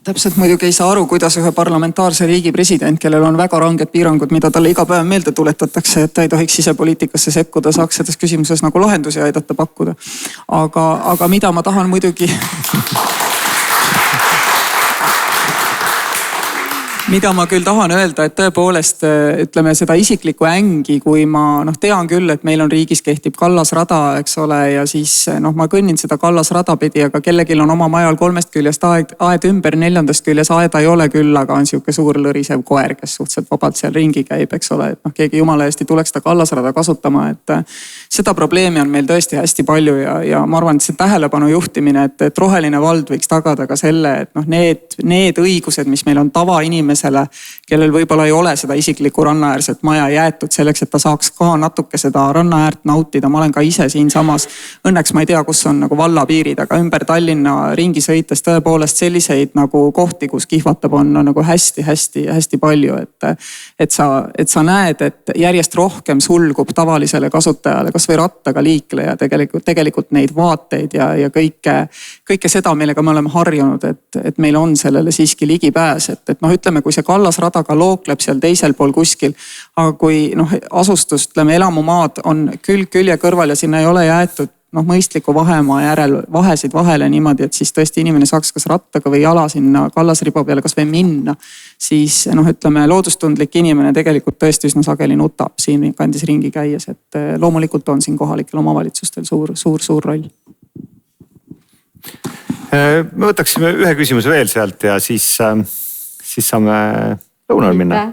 Täpselt muidugi ei saa aru, kuidas ühe parlamentaarse riigi president, kellel on väga ranged piirangud, mida talle iga päev meelde tuletatakse, et ta ei tohiks sisepoliitikasse sekkuda, saaks selles küsimuses nagu lahendusi aidata pakkuda. Aga mida ma tahan muidugi... Mida ma küll tahan öelda, et tõepoolest ütleme seda isiklikku ängi, kui ma tean küll, et meil on riigis kehtib kallasrada, eks ole, ja siis ma kõnnin seda kallasrada pidi, aga kellegil on oma majal 3 küljest aed ümber, 4 küljes aeda ei ole küll, aga on sihuke suur lõrisev koer, kes suhteliselt vabalt seal ringi käib, eks ole, et keegi jumala eest ei tuleks seda kallasrada kasutama, et seda probleemi on meil tõesti hästi palju ja ma arvan, et see tähelepanu juhtimine, et roheline vald võiks tagada ka selle, et need õigused, mis meil on tavainimesele, kellel võib-olla ei ole seda isiklikku rannaäärset maja jäetud selleks, et ta saaks ka natuke seda rannaäärt nautida. Ma olen ka ise siinsamas, õnneks ma ei tea, kus on nagu vallapiirid, aga ümber Tallinna ringi sõites tõepoolest selliseid nagu kohti, kus kihvatab on nagu hästi palju. Et sa näed, et järjest rohkem sulgub tavalisele kasutajale, kas või rattaga liikleja tegelikult neid vaateid ja kõike seda, millega me oleme harjunud, et meil on sellele siiski ligipääs. Et ütleme, kui see kallasrada ka lookleb seal teisel pool kuskil, aga kui asustust, ütleme elamumaad on külje kõrval ja sinna ei ole jäetud mõistliku vahemaa järel vahesid vahele niimoodi, et siis tõesti inimene saaks kas rattaga või jala sinna kallasriba peale kas või minna, siis ütleme loodustundlik inimene tegelikult tõesti üsna sageli nutab siin kandis ringi käies, et loomulikult on siin kohalikel omavalitsustel suur roll. Me võtaksime ühe küsimuse veel sealt ja siis saame lõunal minna.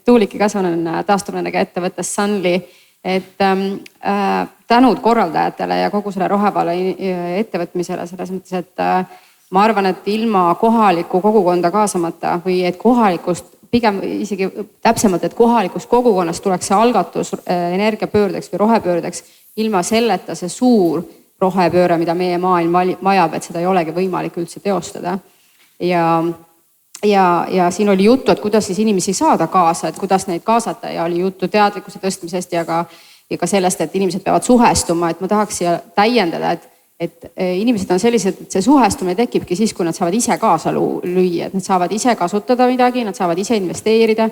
Tuuliki Kasvan on taastuvenergia ettevõttes Sunly, et tänud korraldajatele ja kogu selle rohevalla ettevõtmisele selles mõttes, et ma arvan, et ilma kohalikku kogukonda kaasamata või et kohalikust, pigem isegi täpsemalt, et kohalikust kogukonnast tuleks see algatus energiapöördeks või rohepöördeks, ilma selleta see suur rohepööre, mida meie maailm vajab, et seda ei olegi võimalik üldse teostada. Ja siin oli juttu, et kuidas siis inimesi saada kaasa, et kuidas neid kaasata ja oli juttu teadlikkuse tõstmisest ja ka sellest, et inimesed peavad suhestuma, et ma tahaks siia täiendada, et inimesed on sellised, et see suhestumine tekibki siis, kui nad saavad ise kaasa lüüa, et nad saavad ise kasutada midagi, nad saavad ise investeerida.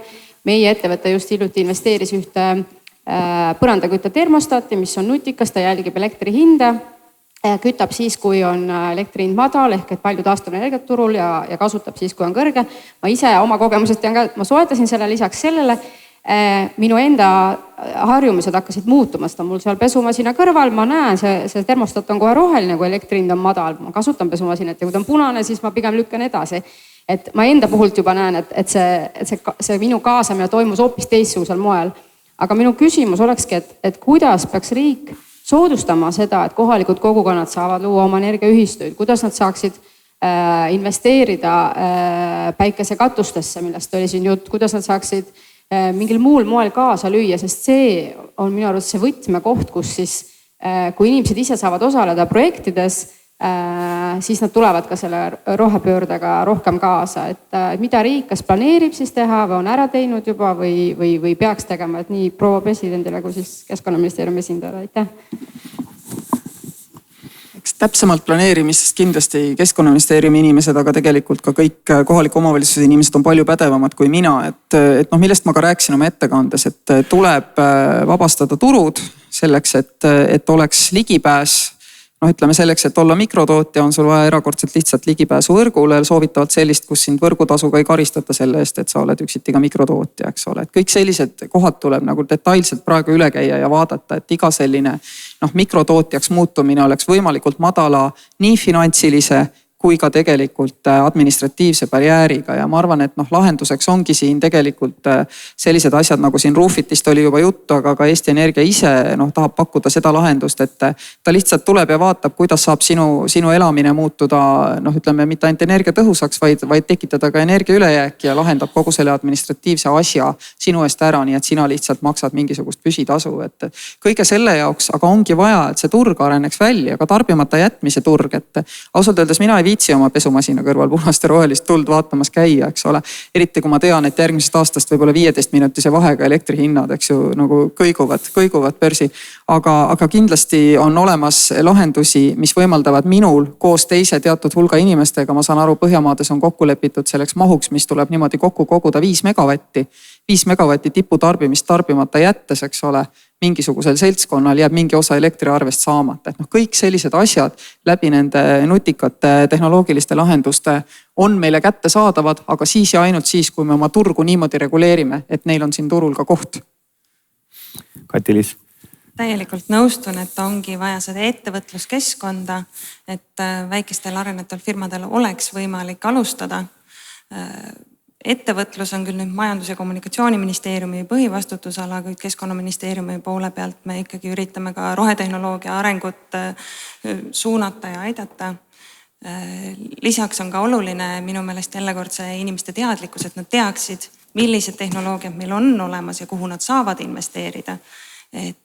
Meie ettevõte just hiljuti investeeris ühte põrandakütte termostati, mis on nutikas, ta jälgib elektri hinda, kütab siis, kui on elektri hind madal ehk et palju taastuvenergiat turul ja kasutab siis, kui on kõrge. Ma ise oma kogemusest tean ka, et ma soetasin selle lisaks sellele. Minu enda harjumused hakkasid muutuma, sest on mul seal pesumasina kõrval, ma näen, see termostat on kohe roheline, kui elektri hind on madal, ma kasutan pesumasinat ja kui ta on punane, siis ma pigem lükkan edasi. Et ma enda puhult juba näen, et see minu kaasamine toimus hoopis teistsugusel moel. Aga minu küsimus olekski, et kuidas peaks riik soodustama seda, et kohalikud kogukonnad saavad luua oma energiaühistuid, kuidas nad saaksid investeerida päikesekatustesse, millest oli siin jutt, kuidas nad saaksid mingil muul moel kaasa lüüa, sest see on minu arust see võtmekoht, kus siis, kui inimesed ise saavad osaleda projektides, siis nad tulevad ka selle rohepöördega rohkem kaasa, et mida riik kas planeerib siis teha või on ära teinud juba või peaks tegema, et nii proua presidendile kui siis Keskkonnaministeeriumi esindajale, aitäh. Eks täpsemalt planeerimisest kindlasti Keskkonnaministeeriumi inimesed, aga tegelikult ka kõik kohaliku omavalitsuse inimesed on palju pädevamad kui mina, et millest ma ka rääkisin oma ettekandes, et tuleb vabastada turud selleks, et oleks ligipääs. Ütleme selleks, et olla mikrotootja, on sul vaja erakordselt lihtsalt ligipääsu võrgule, soovitavalt sellist, kus sind võrgutasuga ei karistata selle eest, et sa oled üksiti ka mikrotootja, eks ole. Et kõik sellised kohad tuleb nagu detailselt praegu üle käia ja vaadata, et iga selline mikrotootjaks muutumine oleks võimalikult madala nii finantsilise kui ka tegelikult administratiivse barjääriga ja ma arvan, et lahenduseks ongi siin tegelikult sellised asjad, nagu siin Roofitist oli juba juttu, aga ka Eesti Energia ise tahab pakkuda seda lahendust, et ta lihtsalt tuleb ja vaatab, kuidas saab sinu elamine muutuda, ütleme mitte ainult energiatõhusaks, vaid tekitada ka energia ülejääki ja lahendab kogu selle administratiivse asja sinu eest ära, nii et sina lihtsalt maksad mingisugust püsitasu, et kõige selle jaoks, aga ongi vaja, et see turg areneks välja, ka tarbimata jätmise turg, et ausalt öeldes mina ei viitsi oma pesumasina kõrval punast ja rohelist tuld vaatamas käia, eks ole. Eriti kui ma tean, et järgmisest aastast võib-olla 15-minutise vahega elektrihinnad, eks ju, nagu kõiguvad börsil. Aga kindlasti on olemas lahendusi, mis võimaldavad minul koos teise teatud hulga inimestega, ma saan aru, Põhjamaades on kokku lepitud selleks mahuks, mis tuleb niimoodi kokku koguda 5 megavatti. 5 megavatti tiputarbimist tarbimata jättes, eks ole, mingisugusel seltskonnal jääb mingi osa elektriarvest saamata. Et kõik sellised asjad läbi nende nutikate tehnoloogiliste lahenduste on meile kättesaadavad, aga siis ja ainult siis, kui me oma turgu niimoodi reguleerime, et neil on siin turul ka koht. Kati-Liis. Täielikult nõustun, et ongi vaja seda ettevõtluskeskkonda, et väikestel arenevatel firmadel oleks võimalik alustada. Ettevõtlus on küll nüüd Majandus- ja Kommunikatsiooniministeeriumi põhivastutusala, kuid Keskkonnaministeeriumi poole pealt me ikkagi üritame ka rohetehnoloogia arengut suunata ja aidata. Lisaks on ka oluline minu meelest jälle kord see inimeste teadlikkus, et nad teaksid, millised tehnoloogiad meil on olemas ja kuhu nad saavad investeerida. Et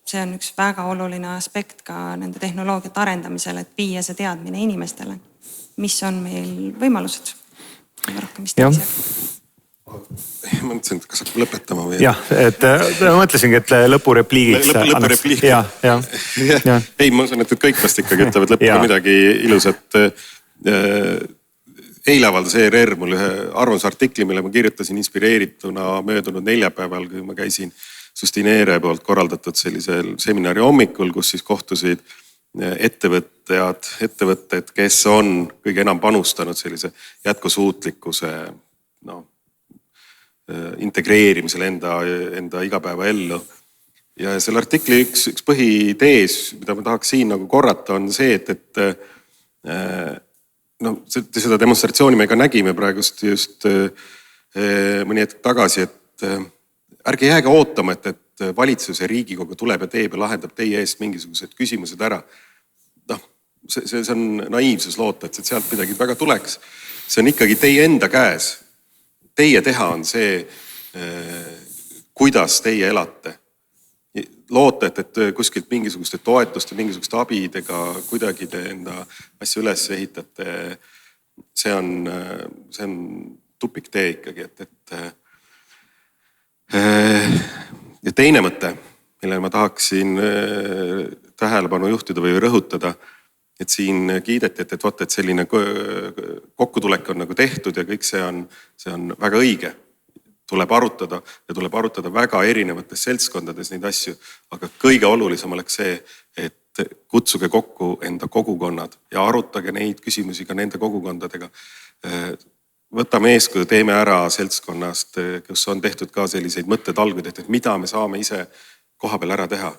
see on üks väga oluline aspekt ka nende tehnoloogiate arendamisel, et viia see teadmine inimestele, mis on meil võimalused. Jah. Ma mõtlesin, et kas hakkab lõpetama või? Jah, et ma mõtlesingi, et lõpurepliigiks. Lõpurepliigiks. Ja. Ei, ma usun, et kõik vast ikkagi ütlevad lõppu midagi ilusat. Eile avaldas ERR mul ühe arvamusartikli, mille ma kirjutasin inspireerituna möödunud neljapäeval, kui ma käisin Sustineere poolt korraldatud sellisel seminari hommikul, kus siis kohtusid ettevõtted, kes on kõige enam panustanud sellise jätkusuutlikkuse integreerimisele enda igapäeva ellu. Ja selle artikli üks põhitees, mida ma tahaks siin nagu korrata, on see, et seda demonstratsiooni me ka nägime praegust just mõni hetk tagasi, et ärge jääge ootama, et valitsus ja Riigikogu tuleb ja teeb ja lahendab teie eest mingisugused küsimused ära. see on naiivsus loota, et sealt midagi väga tuleks. See on ikkagi teie enda käes. Teie teha on see, kuidas teie elate. Loota, et kuskilt mingisuguste toetuste, mingisuguste abidega kuidagi te enda asja üles ehitate. See on tupik tee ikkagi, ja teine mõte, millele ma tahaksin tähelepanu juhtida või rõhutada, et siin kiideti, et vaata, et selline kokkutulek on nagu tehtud ja kõik see on väga õige. Tuleb arutada ja tuleb arutada väga erinevates seltskondades neid asju, aga kõige olulisem oleks see, et kutsuge kokku enda kogukonnad ja arutage neid küsimusi ka nende kogukondadega. Võtame eeskuju, teeme ära seltskonnast, kus on tehtud ka selliseid mõttetalguid, et mida me saame ise koha peal ära teha.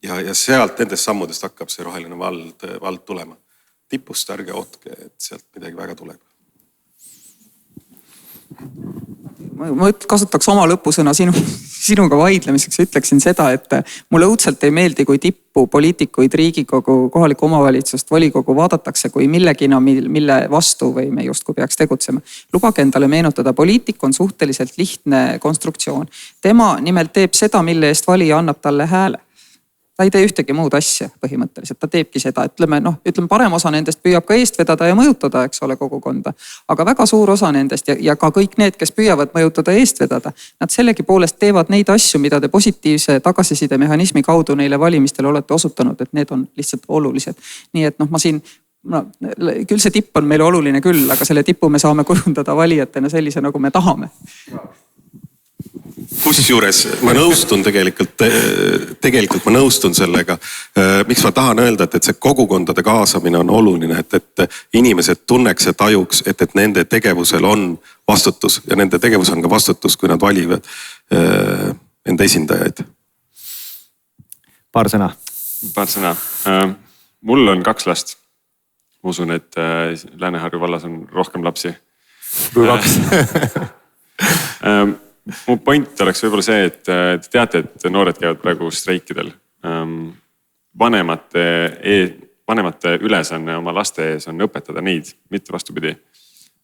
Ja sealt nendest sammudest hakkab see roheline vald tulema. Tipust ärge ootke, et sealt midagi väga tuleb. Ma kasutaks oma lõpusõna sinuga vaidlemiseks ja ütleksin seda, et mulle õudselt ei meeldi, kui tippu poliitikuid Riigikogu, kohaliku omavalitsust, volikogu vaadatakse kui millegina, mille vastu või me justkui peaks tegutsema. Lubage endale meenutada, poliitik on suhteliselt lihtne konstruktsioon. Tema nimelt teeb seda, mille eest valija annab talle hääle. Ta ei tee ühtegi muud asja põhimõtteliselt, ta teebki seda, ütleme parem osa nendest püüab ka eest vedada ja mõjutada, eks ole, kogukonda. Aga väga suur osa nendest ja ka kõik need, kes püüavad mõjutada eest vedada, nad sellegi poolest teevad neid asju, mida te positiivse tagasiside mehhanismi kaudu neile valimistel olete osutanud, et need on lihtsalt olulised. Nii et küll see tipp on meile oluline küll, aga selle tipu me saame kujundada valijatena sellise, nagu me tahame. Kusjuures ma nõustun tegelikult ma nõustun sellega. Miks ma tahan öelda, et see kogukondade kaasamine on oluline, et inimesed tunneks ja tajuks, et nende tegevusel on vastutus ja nende tegevus on ka vastutus, kui nad valivad enda esindajaid. Paar sõna. Mul on 2 last. Ma usun, et Lääne-Harju vallas on rohkem lapsi. Kui 2. Mu point oleks võib-olla see, et te teate, et noored käivad praegu streikidel. Vanemate ülesanne oma laste ees on õpetada neid, mitte vastupidi.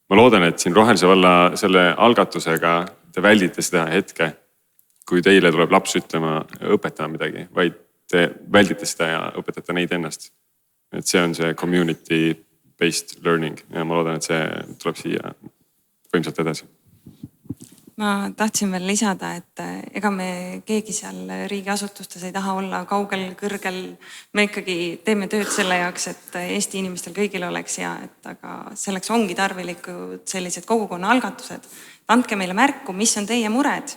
Ma loodan, et siin Rohelise valla selle algatusega te väldite seda hetke, kui teile tuleb laps ütlema, õpetama midagi, vaid te väldite seda ja õpetate neid ennast. Et see on see community-based learning ja ma loodan, et see tuleb siia võimsalt edasi. Ma tahtsin veel lisada, et ega me keegi seal riigiasutustes ei taha olla kaugel, kõrgel. Me ikkagi teeme tööd selle jaoks, et Eesti inimestel kõigil oleks hea, aga selleks ongi tarvilikud sellised kogukonna algatused. Andke meile märku, mis on teie mured,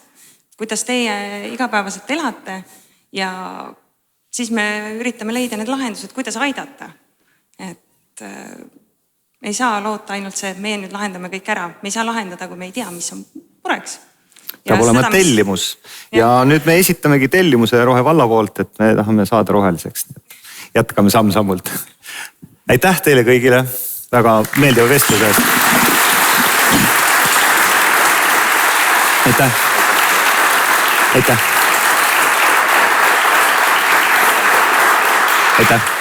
kuidas teie igapäevaselt elate ja siis me üritame leida need lahendused, kuidas aidata. Et ei saa loota ainult see, et meie nüüd lahendame kõik ära. Me ei saa lahendada, kui me ei tea, mis on mureks. Peab olema tellimus. Ja nüüd me esitamegi tellimuse Rohevalla poolt, et me tahame saada roheliseks. Jätkame samm-sammult. Aitäh teile kõigile. Väga meeldiva vestluse eest. Aitäh. Aitäh. Aitäh.